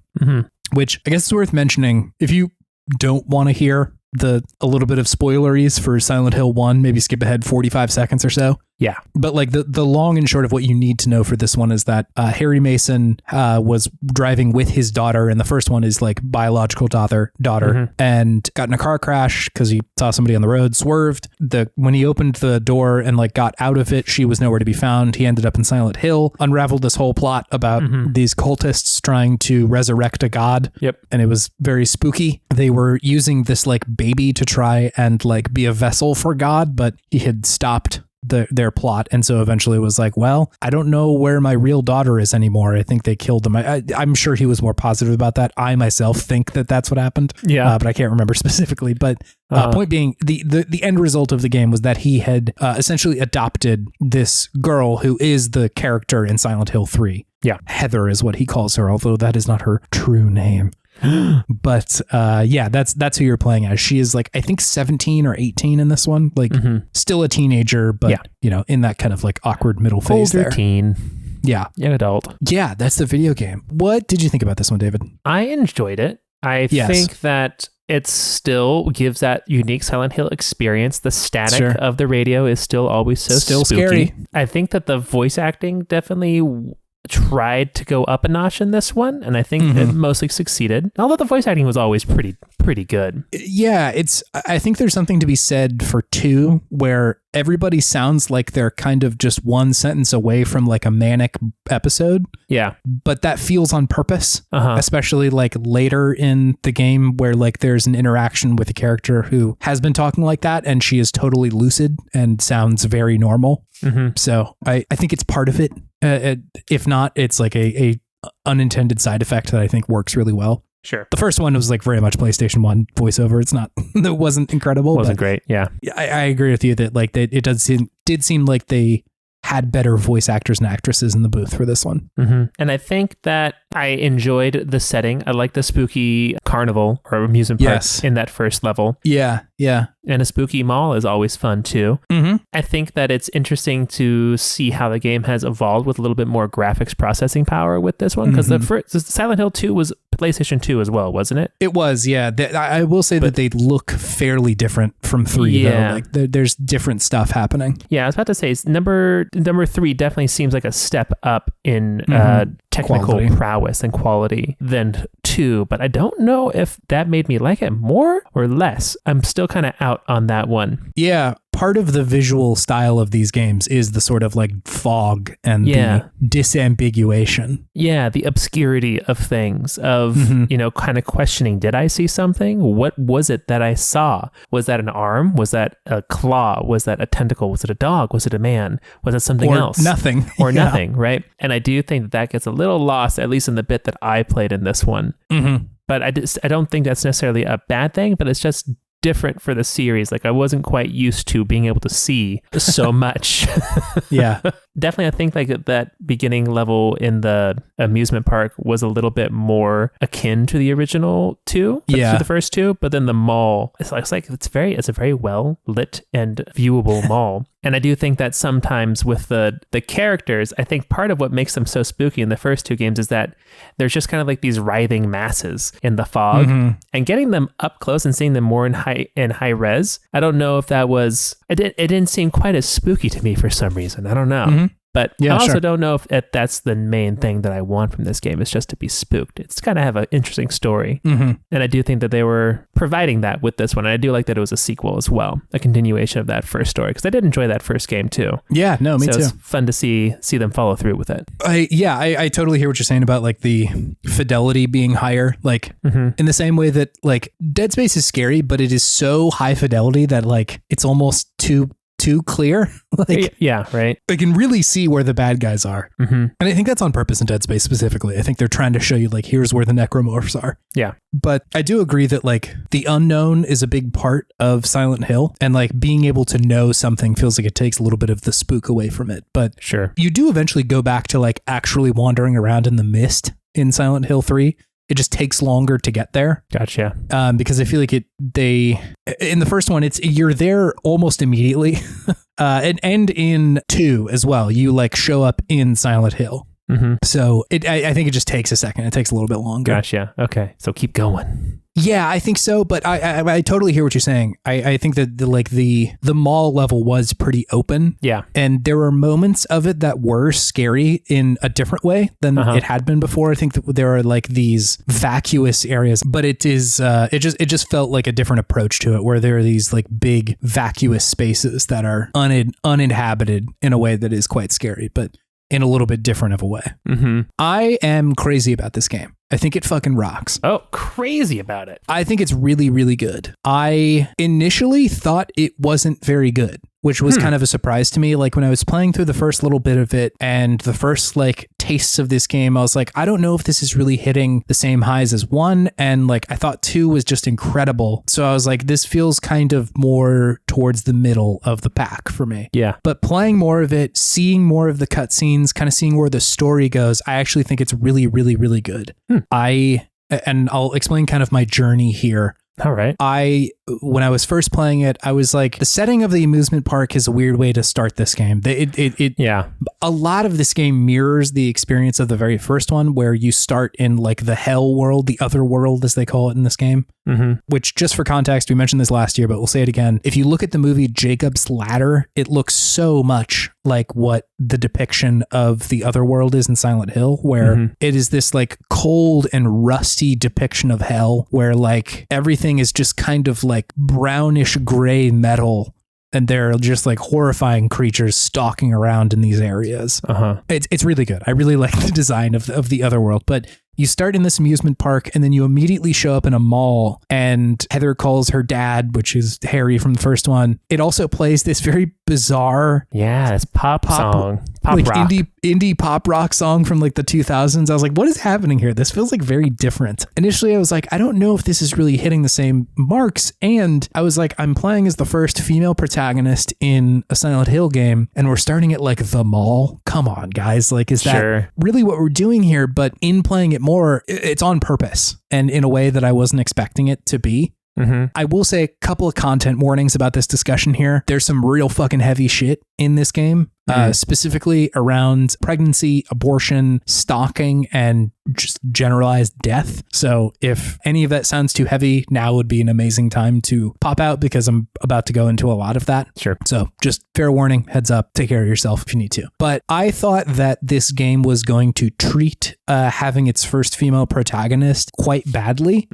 Speaker 1: which I guess is worth mentioning. If you don't want to hear a little bit of spoileries for Silent Hill 1, maybe skip ahead 45 seconds or so.
Speaker 2: Yeah.
Speaker 1: But like the long and short of what you need to know for this one is that Harry Mason was driving with his daughter, and the first one is like biological daughter, and got in a car crash because he saw somebody on the road, swerved. When he opened the door and like got out of it, she was nowhere to be found. He ended up in Silent Hill, unraveled this whole plot about these cultists trying to resurrect a god.
Speaker 2: Yep.
Speaker 1: And it was very spooky. They were using this like baby to try and like be a vessel for God, but he had stopped their plot, and so eventually was like, well, I don't know where my real daughter is anymore. I think they killed him. I'm sure he was more positive about that. I myself think that that's what happened.
Speaker 2: Yeah,
Speaker 1: but I can't remember specifically. But point being, the end result of the game was that he had essentially adopted this girl who is the character in Silent Hill 3.
Speaker 2: Yeah,
Speaker 1: Heather is what he calls her, although that is not her true name. But yeah, that's who you're playing as. She is like, I think 17 or 18 in this one, like still a teenager, but you know, in that kind of like awkward middle phase.
Speaker 2: Older
Speaker 1: there.
Speaker 2: Teen.
Speaker 1: Yeah.
Speaker 2: Young adult.
Speaker 1: Yeah, that's the video game. What did you think about this one, David?
Speaker 2: I enjoyed it. I think that it still gives that unique Silent Hill experience. The static of the radio is still always so spooky.
Speaker 1: Scary.
Speaker 2: I think that the voice acting definitely tried to go up a notch in this one, and I think it mostly succeeded, although the voice acting was always pretty good.
Speaker 1: Yeah, I think there's something to be said for 2 where everybody sounds like they're kind of just one sentence away from like a manic episode.
Speaker 2: Yeah,
Speaker 1: but that feels on purpose, especially like later in the game where like there's an interaction with a character who has been talking like that, and she is totally lucid and sounds very normal. So I think it's part of it. If not, it's like a unintended side effect that I think works really well.
Speaker 2: Sure.
Speaker 1: The first one was like very much PlayStation 1 voiceover. It's not, it wasn't incredible.
Speaker 2: Wasn't great. Yeah.
Speaker 1: I agree with you that like it did seem like they had better voice actors and actresses in the booth for this one.
Speaker 2: And I think that I enjoyed the setting. I like the spooky carnival or amusement park in that first level.
Speaker 1: Yeah.
Speaker 2: And a spooky mall is always fun too. I think that it's interesting to see how the game has evolved with a little bit more graphics processing power with this one, because the Silent Hill 2 was PlayStation 2 as well, wasn't it?
Speaker 1: It was, yeah. I will say that they look fairly different from 3, though. Like there's different stuff happening.
Speaker 2: Yeah, I was about to say number 3 definitely seems like a step up in technical prowess and quality than 2, but I don't know if that made me like it more or less. I'm still kind of out on that one.
Speaker 1: Yeah. Part of the visual style of these games is the sort of like fog and the disambiguation.
Speaker 2: Yeah, the obscurity of things, of, you know, kind of questioning, did I see something? What was it that I saw? Was that an arm? Was that a claw? Was that a tentacle? Was it a dog? Was it a man? Was it something else?
Speaker 1: Nothing.
Speaker 2: Or nothing, right? And I do think that gets a little lost, at least in the bit that I played in this one. But I don't think that's necessarily a bad thing, but it's just different for the series. Like I wasn't quite used to being able to see so much.
Speaker 1: Yeah.
Speaker 2: Definitely, I think like that beginning level in the amusement park was a little bit more akin to the original 2, to the first 2. But then the mall, it's a very well lit and viewable mall. And I do think that sometimes with the characters, I think part of what makes them so spooky in the first 2 games is that there's just kind of like these writhing masses in the fog, and getting them up close and seeing them more in high res. I don't know if that was, it didn't seem quite as spooky to me for some reason. I don't know. But I also don't know if that's the main thing that I want from this game. It's just to be spooked. It's kind of have an interesting story. And I do think that they were providing that with this one. And I do like that it was a sequel as well, a continuation of that first story, because I did enjoy that first game too.
Speaker 1: Yeah, no, me too.
Speaker 2: It's fun to see them follow through with it.
Speaker 1: I totally hear what you're saying about like the fidelity being higher. Like in the same way that like Dead Space is scary, but it is so high fidelity that like it's almost too clear. Like,
Speaker 2: yeah, right.
Speaker 1: I can really see where the bad guys are. And I think that's on purpose in Dead Space specifically. I think they're trying to show you like, here's where the necromorphs are.
Speaker 2: Yeah.
Speaker 1: But I do agree that like the unknown is a big part of Silent Hill, and like being able to know something feels like it takes a little bit of the spook away from it. But
Speaker 2: sure,
Speaker 1: you do eventually go back to like actually wandering around in the mist in Silent Hill 3. It just takes longer to get there.
Speaker 2: Gotcha.
Speaker 1: Because I feel like in the first one, you're there almost immediately. And in 2 as well, you like show up in Silent Hill. So I think it just takes a second. It takes a little bit longer.
Speaker 2: Gotcha. Okay. So keep going.
Speaker 1: Yeah, I think so, but I totally hear what you're saying. I think that the mall level was pretty open.
Speaker 2: Yeah.
Speaker 1: And there were moments of it that were scary in a different way than it had been before. I think that there are like these vacuous areas, but it just felt like a different approach to it, where there are these like big vacuous spaces that are uninhabited in a way that is quite scary, but in a little bit different of a way.
Speaker 2: Mm-hmm.
Speaker 1: I am crazy about this game. I think it fucking rocks.
Speaker 2: Oh, crazy about it.
Speaker 1: I think it's really, really good. I initially thought it wasn't very good, which was kind of a surprise to me. Like when I was playing through the first little bit of it and the first like tastes of this game, I was like, I don't know if this is really hitting the same highs as 1. And like, I thought 2 was just incredible. So I was like, this feels kind of more towards the middle of the pack for me.
Speaker 2: Yeah.
Speaker 1: But playing more of it, seeing more of the cutscenes, kind of seeing where the story goes, I actually think it's really, really, really good. And I'll explain kind of my journey here.
Speaker 2: All right.
Speaker 1: When I was first playing it, I was like, the setting of the amusement park is a weird way to start this game.
Speaker 2: Yeah.
Speaker 1: A lot of this game mirrors the experience of the very first one, where you start in like the hell world, the other world, as they call it in this game.
Speaker 2: Mm-hmm.
Speaker 1: Which, just for context, we mentioned this last year, but we'll say it again. If you look at the movie Jacob's Ladder, it looks so much like what the depiction of the other world is in Silent Hill, where it is this like cold and rusty depiction of hell, where like everything is just kind of like brownish gray metal, and they're just like horrifying creatures stalking around in these areas. It's really good. I really like the design of the other world, but you start in this amusement park and then you immediately show up in a mall, and Heather calls her dad, which is Harry from the first one. It also plays this very bizarre,
Speaker 2: it's pop song, pop
Speaker 1: like
Speaker 2: rock.
Speaker 1: indie pop rock song from like the 2000s. I was like, what is happening here? This feels like very different. Initially, I was like, I don't know if this is really hitting the same marks. And I was like, I'm playing as the first female protagonist in a Silent Hill game, and we're starting at like the mall. Come on, guys. Like, is that really what we're doing here? But in playing it more, it's on purpose and in a way that I wasn't expecting it to be. I will say a couple of content warnings about this discussion here. There's some real fucking heavy shit in this game, specifically around pregnancy, abortion, stalking, and just generalized death. So if any of that sounds too heavy, now would be an amazing time to pop out, because I'm about to go into a lot of that.
Speaker 2: Sure.
Speaker 1: So just fair warning, heads up, take care of yourself if you need to. But I thought that this game was going to treat having its first female protagonist quite badly,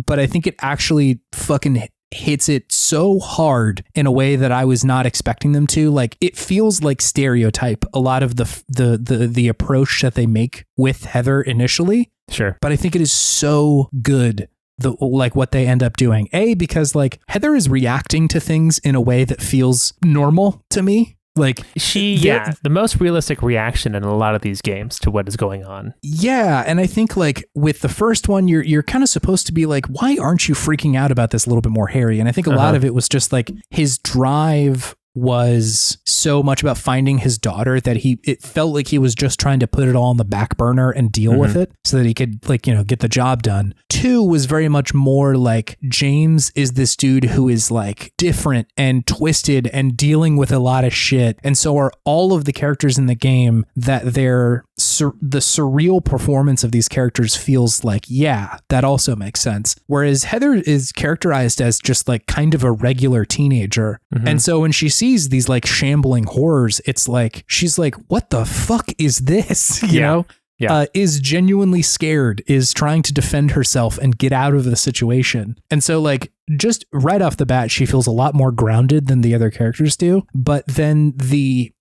Speaker 1: but I think it actually fucking hits it so hard in a way that I was not expecting them to. Like, it feels like stereotype a lot of the approach that they make with Heather initially.
Speaker 2: Sure.
Speaker 1: But I think it is so good, like what they end up doing. Because like Heather is reacting to things in a way that feels normal to me. Like
Speaker 2: the most realistic reaction in a lot of these games to what is going on.
Speaker 1: Yeah. And I think like with the first one, you're kind of supposed to be like, why aren't you freaking out about this a little bit more, Harry? And I think a lot of it was just like his drive was so much about finding his daughter that it felt like he was just trying to put it all on the back burner and deal with it so that he could like, get the job done. 2 was very much more like James is this dude who is like different and twisted and dealing with a lot of shit. And so are all of the characters in the game, that the surreal performance of these characters feels like, yeah, that also makes sense. Whereas Heather is characterized as just like kind of a regular teenager. And so when she sees these like shambling horrors, it's like, she's like, what the fuck is this? You know?
Speaker 2: Yeah.
Speaker 1: Is genuinely scared, is trying to defend herself and get out of the situation. And so like, just right off the bat, she feels a lot more grounded than the other characters do. But then the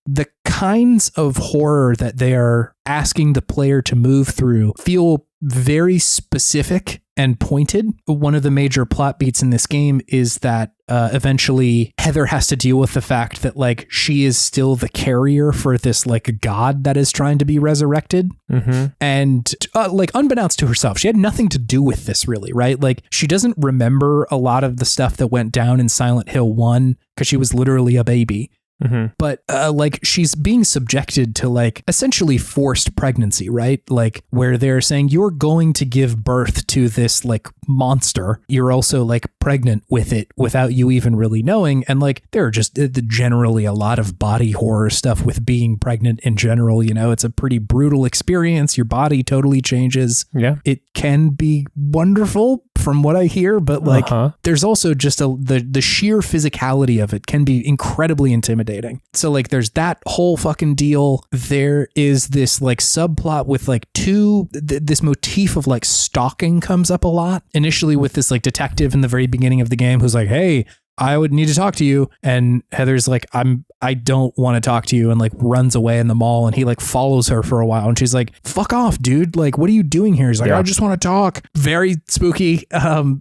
Speaker 1: kinds of horror that they are asking the player to move through feel very specific and pointed. One of the major plot beats in this game is that eventually Heather has to deal with the fact that like she is still the carrier for this like god that is trying to be resurrected. And like unbeknownst to herself, she had nothing to do with this really, right? Like she doesn't remember a lot of the stuff that went down in Silent Hill 1 because she was literally a baby. But like she's being subjected to like essentially forced pregnancy, right? Like where they're saying you're going to give birth to this like monster. You're also like pregnant with it without you even really knowing. And like there are just generally a lot of body horror stuff with being pregnant in general. It's a pretty brutal experience. Your body totally changes.
Speaker 2: Yeah.
Speaker 1: It can be wonderful from what I hear, but like there's also just the sheer physicality of it can be incredibly intimidating. So like there's that whole fucking deal. There is this like subplot with like this motif of like stalking comes up a lot initially with this like detective in the very beginning of the game who's like, hey, I would need to talk to you. And Heather's like, I don't want to talk to you, and like runs away in the mall, and he like follows her for a while, and she's like, fuck off, dude. Like, what are you doing here? He's like, I just want to talk. Very spooky,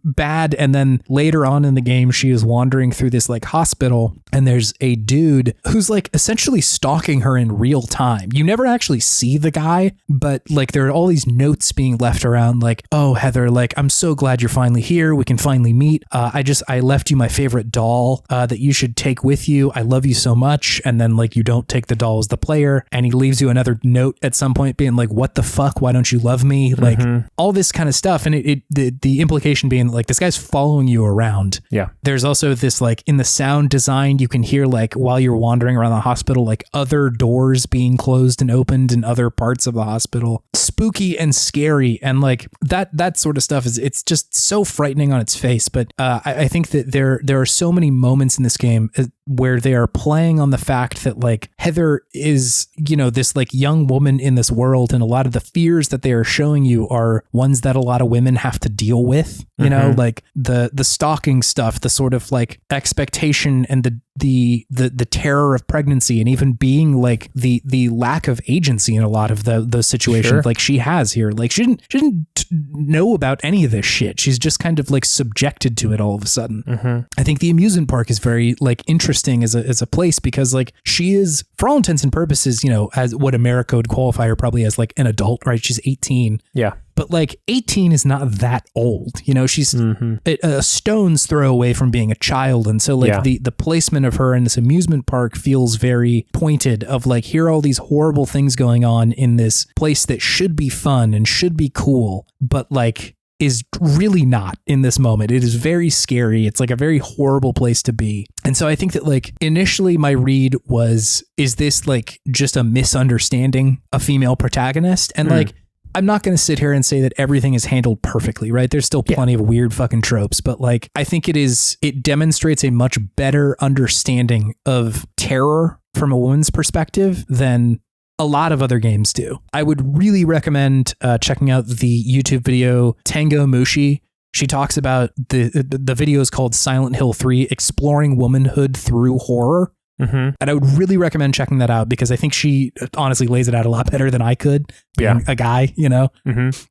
Speaker 1: bad. And then later on in the game, she is wandering through this like hospital, and there's a dude who's like essentially stalking her in real time. You never actually see the guy, but like there are all these notes being left around like, oh, Heather, like, I'm so glad you're finally here. We can finally meet. I left you my favorite doll that you should take with you. I love you so much. And then like you don't take the doll as the player, and he leaves you another note at some point being like, what the fuck? Why don't you love me? Like all this kind of stuff. And the implication being like this guy's following you around. Yeah. There's also this like in the sound design, you can hear like while you're wandering around the hospital, like other doors being closed and opened in other parts of the hospital. Spooky and scary. And like that sort of stuff it's just so frightening on its face. But I think that there are so many moments in this game where they are playing on the fact that like Heather is, you know, this like young woman in this world, and a lot of the fears that they are showing you are ones that a lot of women have to deal with, you know, like the stalking stuff, the sort of like expectation and the terror of pregnancy, and even being like the lack of agency in a lot of those situations like she has here. Like she didn't know about any of this shit. She's just kind of like subjected to it all of a sudden. I think the amusement park is very like interesting as a place, because like she is, for all intents and purposes, you know, as what America would qualify her probably as like an adult, right? She's 18. Yeah. But like 18 is not that old, you know, she's a stone's throw away from being a child. And so like the placement of her in this amusement park feels very pointed of like, here are all these horrible things going on in this place that should be fun and should be cool, but like is really not in this moment. It is very scary. It's like a very horrible place to be. And so I think that like initially my read was, is this like just a misunderstanding a female protagonist? And like, I'm not going to sit here and say that everything is handled perfectly, right? There's still plenty of weird fucking tropes, but like, I think it demonstrates a much better understanding of terror from a woman's perspective than a lot of other games do. I would really recommend checking out the YouTube video Tango Mushi. She talks about the video is called Silent Hill 3, Exploring Womanhood Through Horror. And I would really recommend checking that out, because I think she honestly lays it out a lot better than I could, being a guy, you know,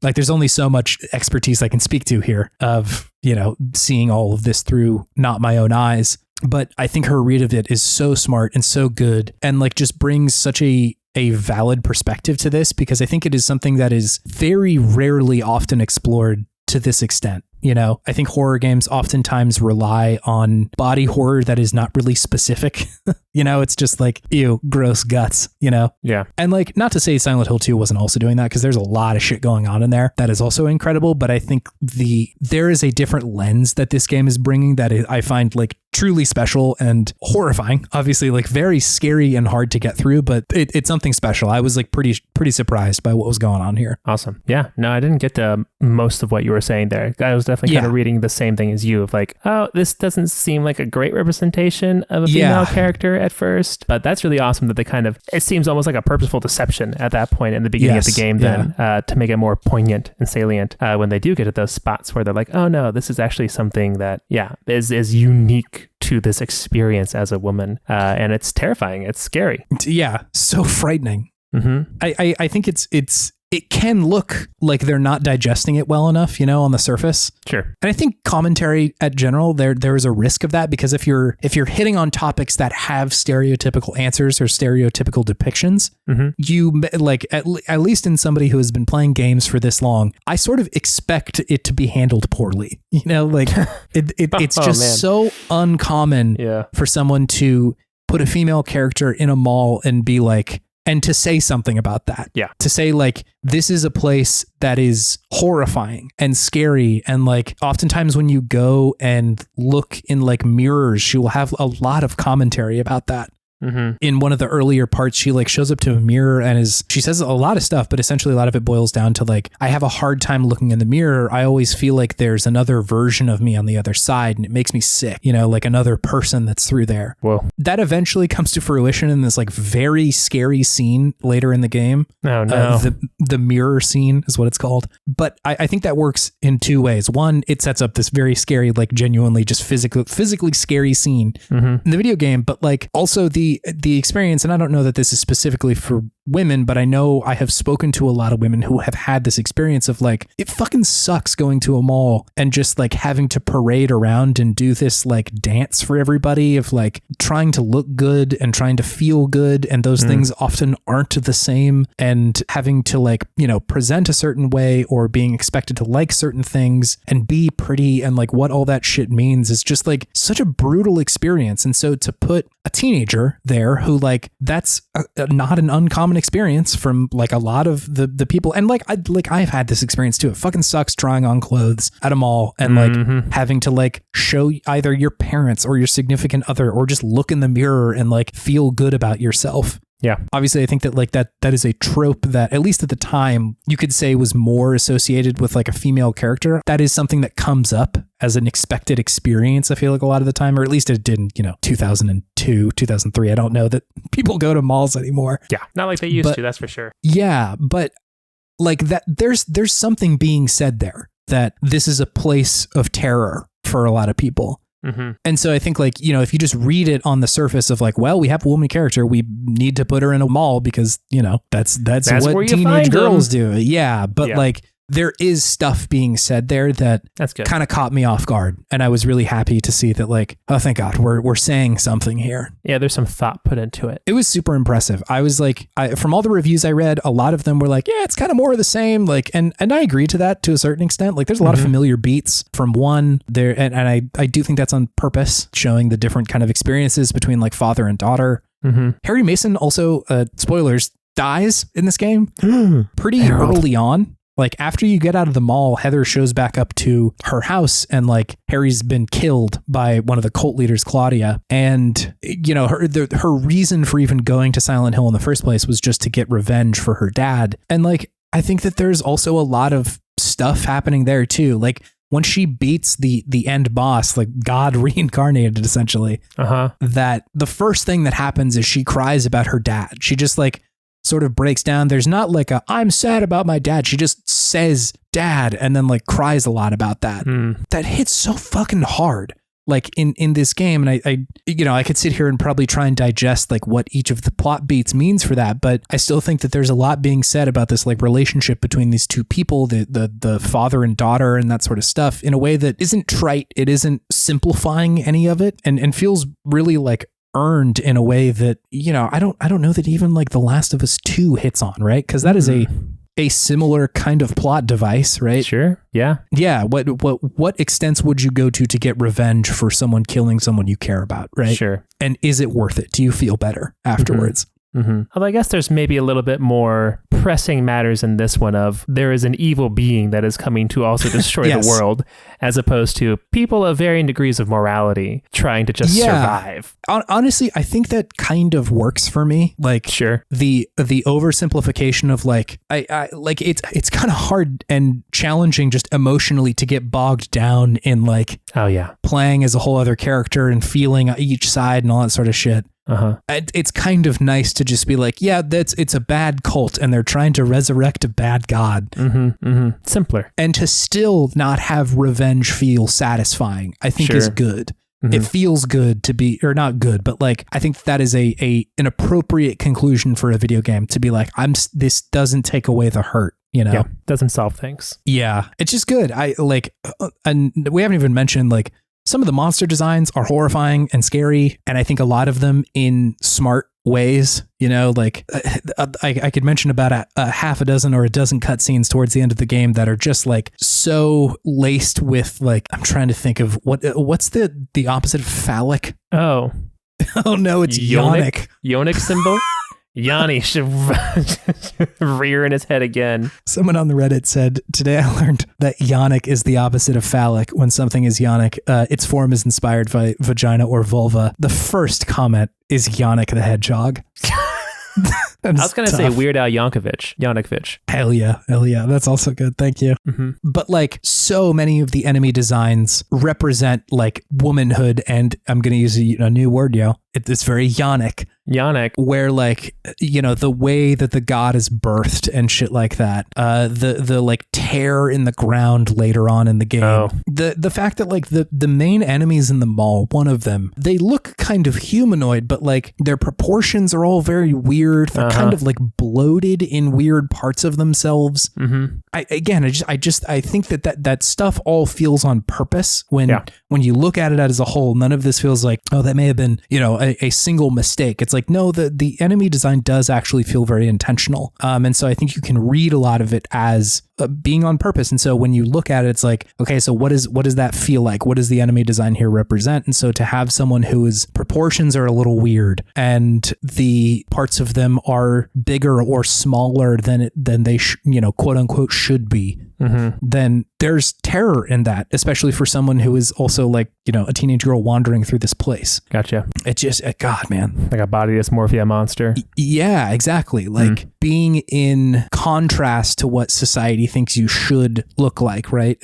Speaker 1: like there's only so much expertise I can speak to here of, you know, seeing all of this through not my own eyes. But I think her read of it is so smart and so good, and like just brings such a valid perspective to this, because I think it is something that is very rarely often explored to this extent. You know, I think horror games oftentimes rely on body horror that is not really specific. You know, it's just like, ew, gross guts, you know? Yeah. And like, not to say Silent Hill 2 wasn't also doing that, because there's a lot of shit going on in there that is also incredible. But I think there is a different lens that this game is bringing that I find like truly special and horrifying. Obviously, like very scary and hard to get through, but it's something special. I was like pretty surprised by what was going on here.
Speaker 2: Awesome. Yeah. No, I didn't get to most of what you were saying there. I was definitely kind of reading the same thing as you, of like, oh, this doesn't seem like a great representation of a female character at first, but that's really awesome that they kind of, it seems almost like a purposeful deception at that point in the beginning of the game then to make it more poignant and salient when they do get to those spots where they're like, oh no, this is actually something that is unique to this experience as a woman, and it's terrifying, it's scary,
Speaker 1: so frightening. I think it can look like they're not digesting it well enough, you know, on the surface. Sure. And I think commentary at general, there is a risk of that, because if you're hitting on topics that have stereotypical answers or stereotypical depictions, you like at least in somebody who has been playing games for this long, I sort of expect it to be handled poorly. You know, like it's just so uncommon for someone to put a female character in a mall and be like, and to say something about that. Yeah. To say like, this is a place that is horrifying and scary. And like, oftentimes when you go and look in like mirrors, she will have a lot of commentary about that. In one of the earlier parts, she like shows up to a mirror and she says a lot of stuff, but essentially a lot of it boils down to like, I have a hard time looking in the mirror. I always feel like there's another version of me on the other side and it makes me sick, like another person that's through there.
Speaker 2: Whoa.
Speaker 1: That eventually comes to fruition in this like very scary scene later in the game.
Speaker 2: Oh no.
Speaker 1: The mirror scene is what it's called. But I think that works in two ways. One, it sets up this very scary, like genuinely just physically scary scene in the video game, but like also the experience, and I don't know that this is specifically for women, but I know I have spoken to a lot of women who have had this experience of like, it fucking sucks going to a mall and just like having to parade around and do this like dance for everybody of like trying to look good and trying to feel good. And those things often aren't the same, and having to like, present a certain way or being expected to like certain things and be pretty and like what all that shit means is just like such a brutal experience. And so to put a teenager there who like, that's not an uncommon experience from like a lot of the people, and like I've had this experience too. It fucking sucks trying on clothes at a mall and like having to like show either your parents or your significant other or just look in the mirror and like feel good about yourself.
Speaker 2: Yeah.
Speaker 1: Obviously, I think that like that is a trope that at least at the time you could say was more associated with like a female character. That is something that comes up as an expected experience, I feel like a lot of the time, or at least it did in, 2002, 2003. I don't know that people go to malls anymore.
Speaker 2: Yeah. Not like they used to, that's for sure.
Speaker 1: Yeah. But like that, there's something being said there that this is a place of terror for a lot of people. And so I think like, if you just read it on the surface of like, well, we have a woman character, we need to put her in a mall because, that's what teenage girls do. Yeah. But like there is stuff being said there that's kind of caught me off guard. And I was really happy to see that like, oh, thank God, we're saying something here.
Speaker 2: Yeah, there's some thought put into it.
Speaker 1: It was super impressive. I was like, from all the reviews I read, a lot of them were like, yeah, it's kind of more of the same. Like, and I agree to that to a certain extent. Like there's a lot of familiar beats from one there. And I do think that's on purpose, showing the different kind of experiences between like father and daughter. Harry Mason also, spoilers, dies in this game pretty early on. Like after you get out of the mall, Heather shows back up to her house and like Harry's been killed by one of the cult leaders, Claudia. And, her reason for even going to Silent Hill in the first place was just to get revenge for her dad. And like, I think that there's also a lot of stuff happening there too. Like when she beats the end boss, like God reincarnated essentially, that the first thing that happens is she cries about her dad. She just like sort of breaks down. There's not like I'm sad about my dad. She just says dad and then like cries a lot about that. That hits so fucking hard. Like in this game, and I could sit here and probably try and digest like what each of the plot beats means for that, but I still think that there's a lot being said about this like relationship between these two people, the father and daughter and that sort of stuff, in a way that isn't trite. It isn't simplifying any of it, and feels really like earned in a way that, I don't know that even like The Last of Us 2 hits on, right? Because that is a similar kind of plot device, right?
Speaker 2: Sure. Yeah.
Speaker 1: Yeah. What extents would you go to get revenge for someone killing someone you care about, right?
Speaker 2: Sure.
Speaker 1: And is it worth it? Do you feel better afterwards?
Speaker 2: Although I guess there's maybe a little bit more pressing matters in this one of there is an evil being that is coming to also destroy the world, as opposed to people of varying degrees of morality trying to just survive.
Speaker 1: Honestly, I think that kind of works for me. Like the oversimplification of like, I like it's kind of hard and challenging just emotionally to get bogged down in like, playing as a whole other character and feeling each side and all that sort of shit. It's kind of nice to just be like, it's a bad cult and they're trying to resurrect a bad god.
Speaker 2: Simpler.
Speaker 1: And to still not have revenge feel satisfying, I think is good. It feels good to be, or not good, but like, I think that is an appropriate conclusion for a video game to be like, this doesn't take away the hurt.
Speaker 2: Doesn't solve things.
Speaker 1: Yeah. It's just good. I like, and we haven't even mentioned like, some of the monster designs are horrifying and scary, and I think a lot of them in smart ways. Like I could mention about a half a dozen or a dozen cutscenes towards the end of the game that are just like so laced with like, I'm trying to think of what's the opposite of phallic.
Speaker 2: Oh
Speaker 1: no, it's yonic.
Speaker 2: Yonic symbol. Yanni should rear in his head again.
Speaker 1: Someone on the Reddit said, today I learned that yonic is the opposite of phallic. When something is yonic, its form is inspired by vagina or vulva. The first comment is Yonic the Hedgehog.
Speaker 2: I was going to say Weird Al Yankovic.
Speaker 1: Hell yeah. That's also good. Thank you. Mm-hmm. But like so many of the enemy designs represent like womanhood, and I'm going to use a new word, it's very yonic. Where like, the way that the god is birthed and shit like that. The like tear in the ground later on in the game. Oh. The fact that like the main enemies in the mall, one of them, they look kind of humanoid, but like their proportions are all very weird. They're kind of like bloated in weird parts of themselves. Mm-hmm. I think that stuff all feels on purpose when you look at it as a whole. None of this feels like, oh, that may have been, a single mistake. It's like, no, the enemy design does actually feel very intentional. And so I think you can read a lot of it as being on purpose. And so when you look at it, it's like, okay, so what does that feel like? What does the enemy design here represent? And so to have someone whose proportions are a little weird and the parts of them are bigger or smaller than they quote unquote should be, then there's terror in that, especially for someone who is also like, a teenage girl wandering through this place.
Speaker 2: Gotcha.
Speaker 1: It just, God, man.
Speaker 2: Like a body dysmorphia monster.
Speaker 1: Yeah, exactly. Like being in contrast to what society thinks you should look like, right,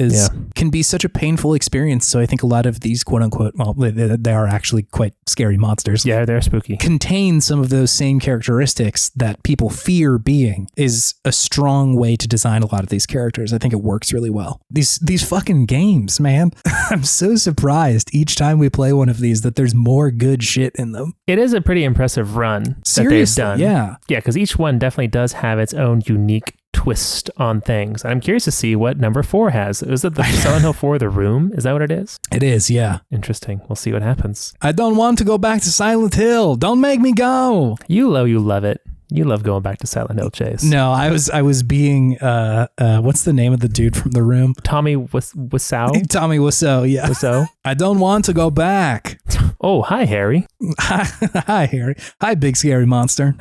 Speaker 1: can be such a painful experience. So I think a lot of these quote unquote, well, they are actually quite scary monsters.
Speaker 2: Yeah, they're spooky.
Speaker 1: Contain some of those same characteristics that people fear being is a strong way to design a lot of these characters. I think it works really well. These fucking games, man. I'm so surprised each time we play one of these that there's more good shit in them.
Speaker 2: It is a pretty impressive run that they've done. Yeah, because each one definitely does have its own unique twist on things. And I'm curious to see what number 4 has. Is it the Silent Hill 4 The Room? Is that what it is?
Speaker 1: It is, yeah.
Speaker 2: Interesting. We'll see what happens.
Speaker 1: I don't want to go back to Silent Hill. Don't make me go.
Speaker 2: You love it. You love going back to Silent Hill, Chase.
Speaker 1: No, I was being what's the name of the dude from The Room?
Speaker 2: Tommy Wiseau?
Speaker 1: Tommy Wiseau, yeah.
Speaker 2: Wiseau?
Speaker 1: I don't want to go back.
Speaker 2: Oh, hi, Harry.
Speaker 1: Hi, Harry. Hi, big scary monster.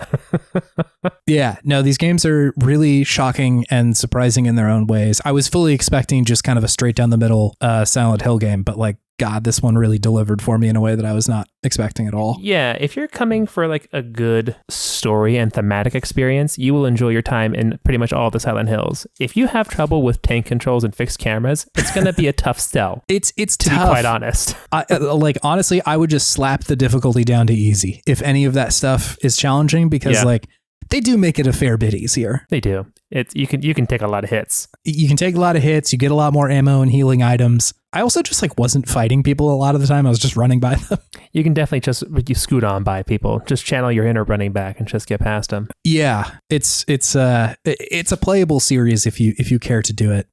Speaker 1: Yeah, no, these games are really shocking and surprising in their own ways. I was fully expecting just kind of a straight down the middle Silent Hill game, but like, God, this one really delivered for me in a way that I was not expecting at all.
Speaker 2: Yeah, if you're coming for like a good story and thematic experience, you will enjoy your time in pretty much all the Silent Hills. If you have trouble with tank controls and fixed cameras, it's going to be a tough sell.
Speaker 1: It's
Speaker 2: to
Speaker 1: tough.
Speaker 2: Be quite honest.
Speaker 1: Honestly, I would just slap the difficulty down to easy if any of that stuff is challenging, because like they do make it a fair bit easier.
Speaker 2: They do. You can take a lot of hits.
Speaker 1: You can take a lot of hits. You get a lot more ammo and healing items. I also just like wasn't fighting people a lot of the time. I was just running by them.
Speaker 2: You can definitely you scoot on by people. Just channel your inner running back and just get past them.
Speaker 1: Yeah, it's a playable series if you care to do it.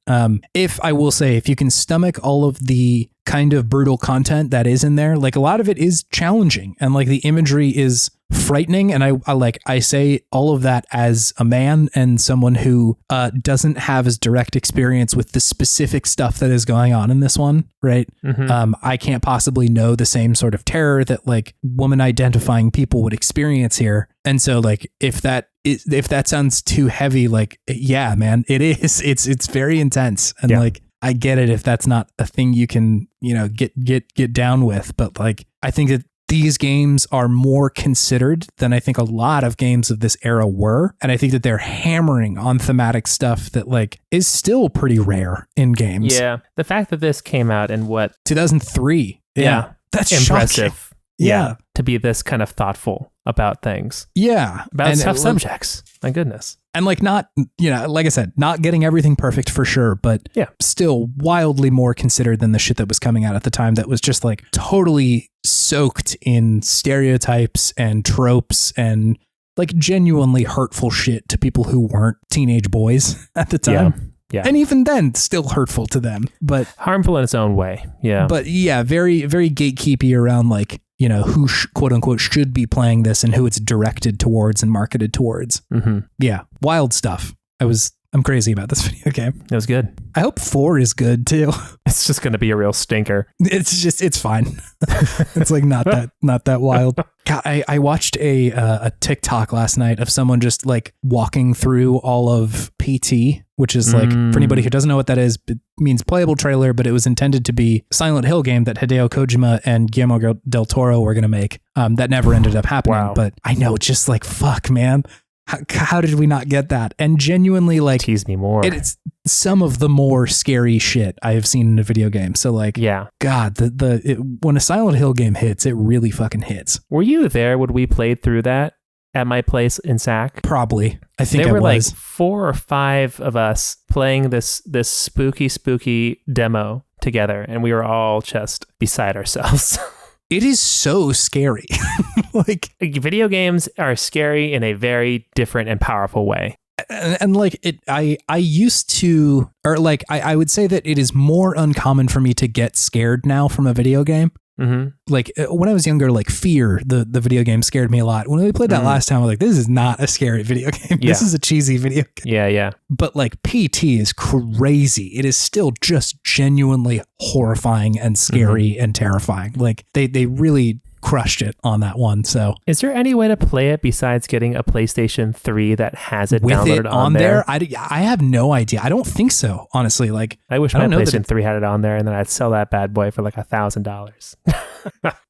Speaker 1: If you can stomach all of the kind of brutal content that is in there, like a lot of it is challenging and like the imagery is frightening. And I say all of that as a man and someone who doesn't have as direct experience with the specific stuff that is going on in this one, right? Mm-hmm. I can't possibly know the same sort of terror that like woman identifying people would experience here. And so like if that sounds too heavy, like, yeah, man, it is. It's very intense. And like, I get it if that's not a thing you can, get down with. But like, I think that these games are more considered than I think a lot of games of this era were. And I think that they're hammering on thematic stuff that like is still pretty rare in games.
Speaker 2: Yeah. The fact that this came out in
Speaker 1: 2003. Yeah. That's
Speaker 2: impressive.
Speaker 1: Shocking.
Speaker 2: Yeah. To be this kind of thoughtful about things.
Speaker 1: Yeah.
Speaker 2: About tough subjects. My goodness.
Speaker 1: And like not, like I said, not getting everything perfect for sure, but still wildly more considered than the shit that was coming out at the time that was just like totally soaked in stereotypes and tropes and like genuinely hurtful shit to people who weren't teenage boys at the time. Yeah. And even then, still hurtful to them, but
Speaker 2: harmful in its own way. Yeah.
Speaker 1: But yeah, very, very gatekeepy around like, who quote unquote should be playing this and who it's directed towards and marketed towards. Mm-hmm. Yeah. Wild stuff. I'm crazy about this video game.
Speaker 2: It was good.
Speaker 1: I hope 4 is good too.
Speaker 2: It's just going to be a real stinker.
Speaker 1: It's fine. It's like not that wild. God, God, I watched a TikTok last night of someone just like walking through all of PT, which is like, for anybody who doesn't know what that is, it means playable trailer, but it was intended to be a Silent Hill game that Hideo Kojima and Guillermo del Toro were going to make. That never ended up happening. Wow. But I know, just like, fuck, man. How did we not get that? And genuinely, like,
Speaker 2: tease me more.
Speaker 1: It's some of the more scary shit I have seen in a video game. So like, yeah, God, when a Silent Hill game hits, it really fucking hits.
Speaker 2: Were you there when we played through that at my place in Sac?
Speaker 1: Probably. I think
Speaker 2: there were
Speaker 1: was.
Speaker 2: Like 4 or 5 of us playing this spooky demo together, and we were all just beside ourselves.
Speaker 1: It is so scary. like
Speaker 2: video games are scary in a very different and powerful way.
Speaker 1: And like I used to, or like I would say that it is more uncommon for me to get scared now from a video game. Mm-hmm. Like when I was younger, like Fear, the video game scared me a lot. When we played that last time, I was like, this is not a scary video game. Yeah. This is a cheesy video game.
Speaker 2: Yeah.
Speaker 1: But like PT is crazy. It is still just genuinely horrifying and scary and terrifying. Like they really crushed it on that one. So
Speaker 2: is there any way to play it besides getting a PlayStation 3 that has it downloaded on there?
Speaker 1: I have no idea. I don't think so, honestly. Like
Speaker 2: I wish my PlayStation 3 had it on there, and then I'd sell that bad boy for like $1,000.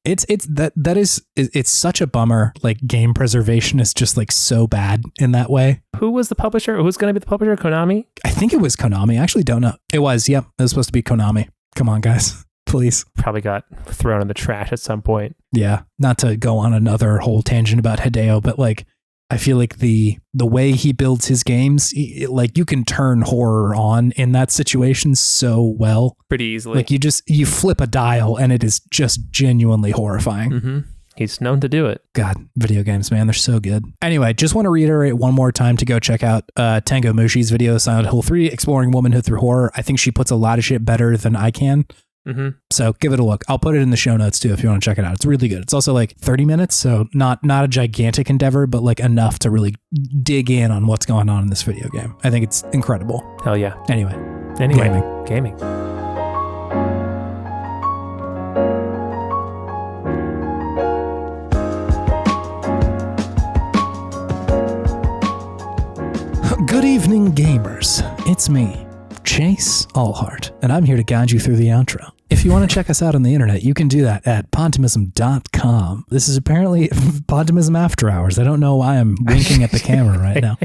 Speaker 1: It's such a bummer. Like game preservation is just like so bad in that way.
Speaker 2: Who was the publisher? Who's going to be the publisher? Konami?
Speaker 1: I think it was Konami. I actually don't know. It was. Yep. It was supposed to be Konami. Come on, guys. Please.
Speaker 2: Probably got thrown in the trash at some point.
Speaker 1: Yeah. Not to go on another whole tangent about Hideo, but like, I feel like the way he builds his games, like you can turn horror on in that situation so well.
Speaker 2: Pretty easily.
Speaker 1: Like you flip a dial and it is just genuinely horrifying.
Speaker 2: Mm-hmm. He's known to do it.
Speaker 1: God, video games, man, they're so good. Anyway, just want to reiterate one more time to go check out Tango Mushi's video, Silent Hill 3, Exploring Womanhood Through Horror. I think she puts a lot of shit better than I can. Mm-hmm. So give it a look. I'll put it in the show notes too if you want to check it out. It's really good. It's also like 30 minutes, so not a gigantic endeavor, but like enough to really dig in on what's going on in this video game. I think it's incredible.
Speaker 2: Hell yeah.
Speaker 1: Anyway,
Speaker 2: gaming.
Speaker 1: Good evening, gamers. It's me, Chase Allhart, and I'm here to guide you through the outro. If you want to check us out on the internet, you can do that at podtimism.com. This is apparently Podtimism After Hours. I don't know why I'm winking at the camera right now.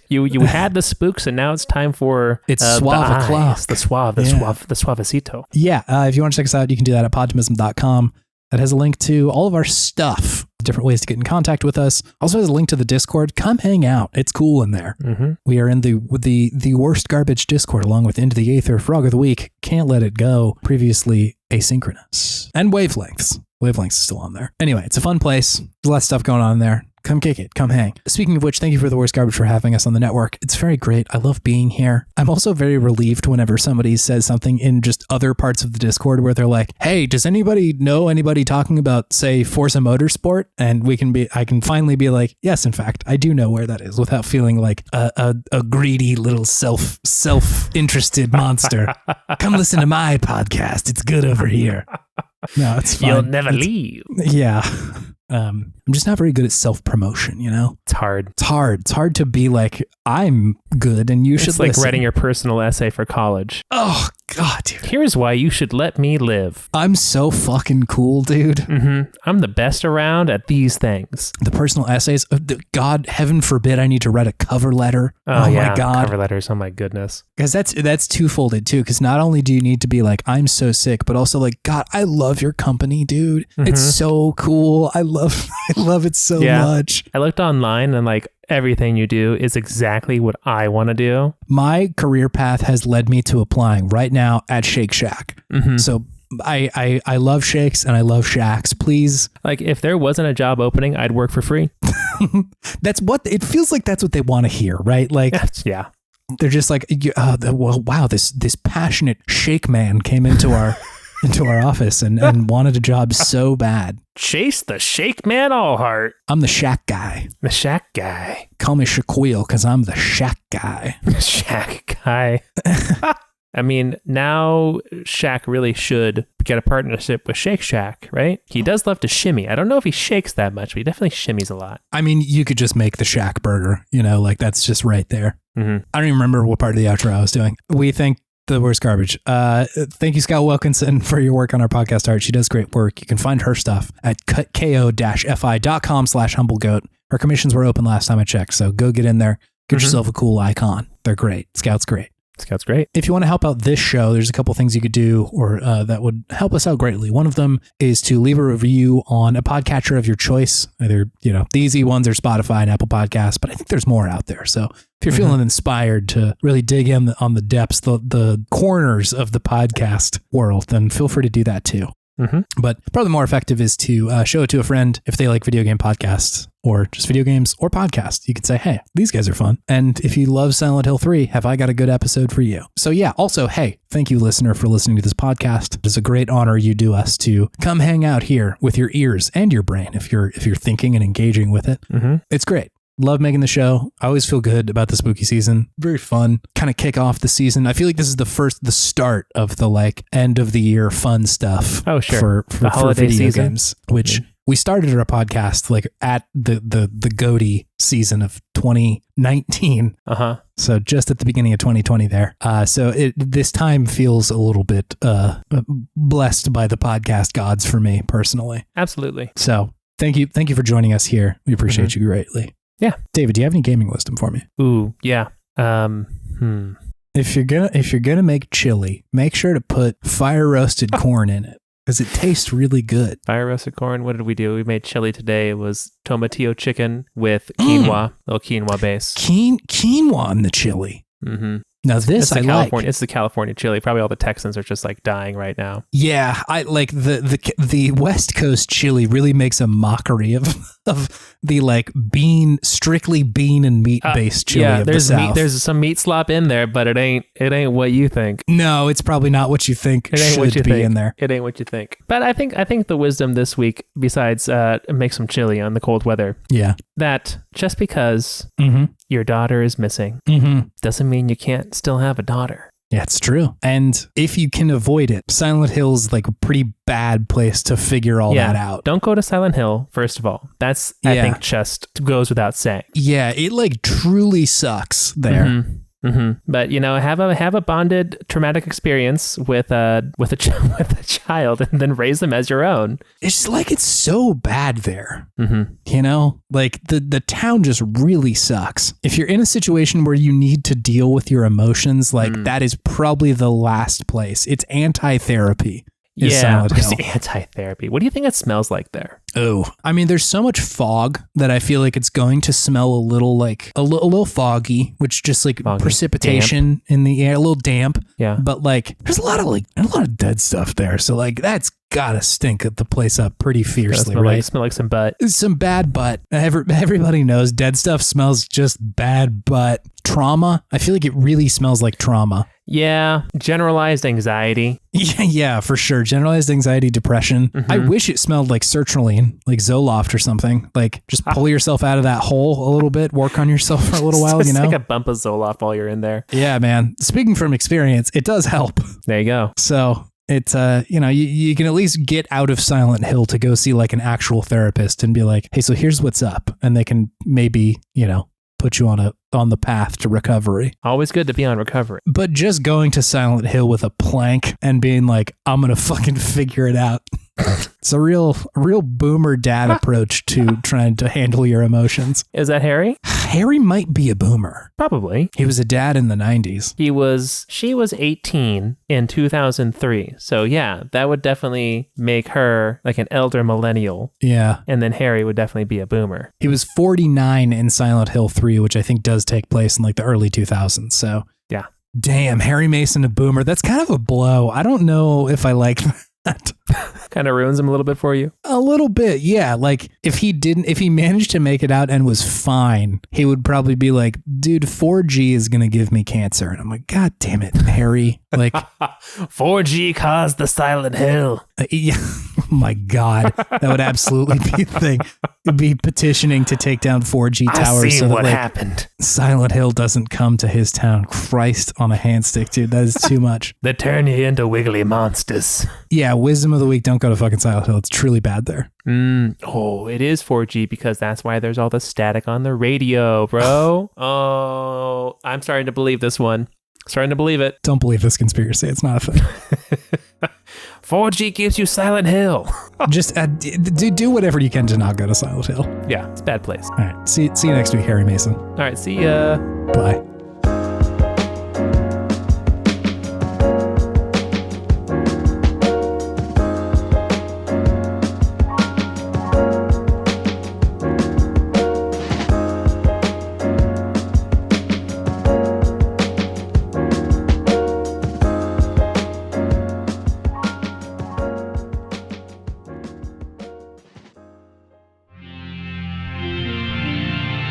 Speaker 2: You had the spooks, and now it's time for
Speaker 1: it's suave o'clock.
Speaker 2: The suavecito.
Speaker 1: Yeah, if you want to check us out, you can do that at podtimism.com. That has a link to all of our stuff, different ways to get in contact with us. Also has a link to the Discord. Come hang out. It's cool in there. Mm-hmm. We are in the worst garbage Discord, along with Into the Aether, Frog of the Week, Can't Let It Go, previously Asynchronous, and Wavelengths. Wavelengths is still on there. Anyway, it's a fun place. There's a lot of stuff going on in there. Come kick it. Come hang. Speaking of which, thank you for the worst garbage for having us on the network. It's very great. I love being here. I'm also very relieved whenever somebody says something in just other parts of the Discord where they're like, hey, does anybody know anybody talking about, say, Forza Motorsport? And I can finally be like, yes, in fact, I do know where that is without feeling like a greedy little self-interested monster. Come listen to my podcast. It's good over here. No, it's fine.
Speaker 2: You'll never leave.
Speaker 1: Yeah. I'm just not very good at self-promotion, you know?
Speaker 2: It's hard.
Speaker 1: It's hard to be like, I'm good and you should listen.
Speaker 2: It's like writing your personal essay for college.
Speaker 1: Oh, God, dude.
Speaker 2: Here's why you should let me live.
Speaker 1: I'm so fucking cool, dude.
Speaker 2: Mm-hmm. I'm the best around at these things.
Speaker 1: The personal essays. God, heaven forbid I need to write a cover letter. Oh my God.
Speaker 2: Cover letters. Oh my goodness.
Speaker 1: Because that's twofolded too. Because not only do you need to be like, I'm so sick, but also like, God, I love your company, dude. Mm-hmm. It's so cool. I love it so much.
Speaker 2: I looked online and like, everything you do is exactly what I want to do.
Speaker 1: My career path has led me to applying right now at Shake Shack. Mm-hmm. So I love shakes and I love shacks. Please.
Speaker 2: Like if there wasn't a job opening, I'd work for free.
Speaker 1: That's what it feels like. That's what they want to hear, right? Like,
Speaker 2: yeah.
Speaker 1: They're just like, well, wow, this passionate shake man came into our office and wanted a job so bad.
Speaker 2: Chase the Shake Man Allhart.
Speaker 1: I'm the shack guy.
Speaker 2: The shack guy.
Speaker 1: Call me Shaquille because I'm the shack guy.
Speaker 2: Shack guy. I mean, now Shaq really should get a partnership with Shake Shack, right? He does love to shimmy. I don't know if he shakes that much, but he definitely shimmies a lot.
Speaker 1: I mean, you could just make the Shaq burger, like that's just right there. Mm-hmm. I don't even remember what part of the outro I was doing. We thank the worst garbage. Thank you, Scott Wilkinson, for your work on our podcast art. She does great work. You can find her stuff at ko-fi.com/humblegoat. Her commissions were open last time I checked, so go get in there. Get yourself a cool icon. They're great. Scout's great.
Speaker 2: Scout's great.
Speaker 1: If you want to help out this show, there's a couple things you could do or that would help us out greatly. One of them is to leave a review on a podcatcher of your choice. Either, the easy ones are Spotify and Apple Podcasts, but I think there's more out there. So if you're feeling inspired to really dig in on the depths, the corners of the podcast world, then feel free to do that too. Mm-hmm. But probably more effective is to show it to a friend if they like video game podcasts or just video games or podcasts. You could say, hey, these guys are fun. And if you love Silent Hill 3, have I got a good episode for you? So yeah, also, hey, thank you, listener, for listening to this podcast. It's a great honor you do us to come hang out here with your ears and your brain if you're thinking and engaging with it. Mm-hmm. It's great. Love making the show. I always feel good about the spooky season. Very fun. Kind of kick off the season. I feel like this is the start of the end of the year fun stuff.
Speaker 2: Oh, sure.
Speaker 1: For holiday video season. Games, which we started our podcast at the GOTY season of 2019. So just at the beginning of 2020 there. So this time feels a little bit blessed by the podcast gods for me personally.
Speaker 2: Absolutely.
Speaker 1: So thank you for joining us here. We appreciate you greatly.
Speaker 2: Yeah.
Speaker 1: David, do you have any gaming wisdom for me?
Speaker 2: Ooh, yeah.
Speaker 1: If you're gonna make chili, make sure to put fire roasted corn in it because it tastes really good.
Speaker 2: Fire roasted corn. What did we do? We made chili today. It was tomatillo chicken with quinoa, little quinoa base.
Speaker 1: Quinoa in the chili. Mm-hmm. Now this I like.
Speaker 2: It's the California chili. Probably all the Texans are just dying right now.
Speaker 1: Yeah, I like the West Coast chili really makes a mockery of the strictly bean and meat based chili of the South.
Speaker 2: There's some meat slop in there, but it ain't what you think.
Speaker 1: No, it's probably not what you think should be in there.
Speaker 2: It ain't what you think. But I think the wisdom this week, besides make some chili on the cold weather, that just because your daughter is missing doesn't mean you can't still have a daughter.
Speaker 1: Yeah, it's true. And if you can avoid it, Silent Hill's a pretty bad place to figure all that out.
Speaker 2: Don't go to Silent Hill, first of all. That's, I think, just goes without saying.
Speaker 1: Yeah, it truly sucks there. Mm-hmm.
Speaker 2: Mm-hmm. But have a bonded traumatic experience with a child, and then raise them as your own.
Speaker 1: It's it's so bad there. Mm-hmm. The town just really sucks. If you're in a situation where you need to deal with your emotions, that is probably the last place. It's anti-therapy. Silent Hill.
Speaker 2: It's anti-therapy. What do you think it smells like there?
Speaker 1: Oh, I mean, there's so much fog that I feel like it's going to smell a little foggy, which just foggy, precipitation damp in the air, a little damp.
Speaker 2: Yeah.
Speaker 1: But there's a lot of dead stuff there. So that's gotta stink the place up pretty fiercely, right?
Speaker 2: Smell like some butt.
Speaker 1: Some bad butt. Everybody knows dead stuff smells just bad butt. Trauma. I feel like it really smells like trauma.
Speaker 2: Yeah. Generalized anxiety.
Speaker 1: Yeah, for sure. Generalized anxiety, depression. Mm-hmm. I wish it smelled like sertraline, like Zoloft or something. Just pull yourself out of that hole a little bit, work on yourself for a little while,
Speaker 2: Just take a bump of Zoloft while you're in there.
Speaker 1: Yeah, man. Speaking from experience, it does help.
Speaker 2: There you go.
Speaker 1: So it's, you can at least get out of Silent Hill to go see an actual therapist and be like, hey, so here's what's up. And they can maybe, put you on the path to recovery.
Speaker 2: Always good to be on recovery.
Speaker 1: But just going to Silent Hill with a plank and being like, I'm going to fucking figure it out. It's a real boomer dad approach to trying to handle your emotions.
Speaker 2: Is that Harry?
Speaker 1: Harry might be a boomer.
Speaker 2: Probably.
Speaker 1: He was a dad in the 90s.
Speaker 2: She was 18 in 2003. So yeah, that would definitely make her an elder millennial.
Speaker 1: Yeah.
Speaker 2: And then Harry would definitely be a boomer.
Speaker 1: He was 49 in Silent Hill 3, which I think does take place in the early 2000s. So
Speaker 2: yeah.
Speaker 1: Damn, Harry Mason a boomer. That's kind of a blow. I don't know if I like that
Speaker 2: Kind of ruins him a little bit for you.
Speaker 1: A little bit, yeah. Like if he managed to make it out and was fine, he would probably be like, dude, 4G is going to give me cancer. And I'm like, God damn it, Harry. Like
Speaker 2: 4G caused the Silent Hill.
Speaker 1: Yeah. Oh my God. That would absolutely be the thing. It'd be petitioning to take down 4G towers.
Speaker 2: So what happened.
Speaker 1: Silent Hill doesn't come to his town. Christ on a handstick, dude. That is too much.
Speaker 2: They turn you into wiggly monsters.
Speaker 1: Yeah, wisdom of the week, don't go to fucking Silent Hill. It's truly bad there.
Speaker 2: Oh, it is 4G because that's why there's all the static on the radio, bro. Oh, I'm starting to believe this one. Starting to believe it.
Speaker 1: Don't believe this conspiracy. It's not a thing.
Speaker 2: 4G gives you Silent Hill.
Speaker 1: Just do whatever you can to not go to Silent Hill.
Speaker 2: Yeah, it's a bad place.
Speaker 1: All right. See you next week, Harry Mason.
Speaker 2: All right. See ya.
Speaker 1: Bye.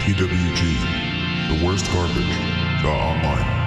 Speaker 3: TWG, the worst garbage, online.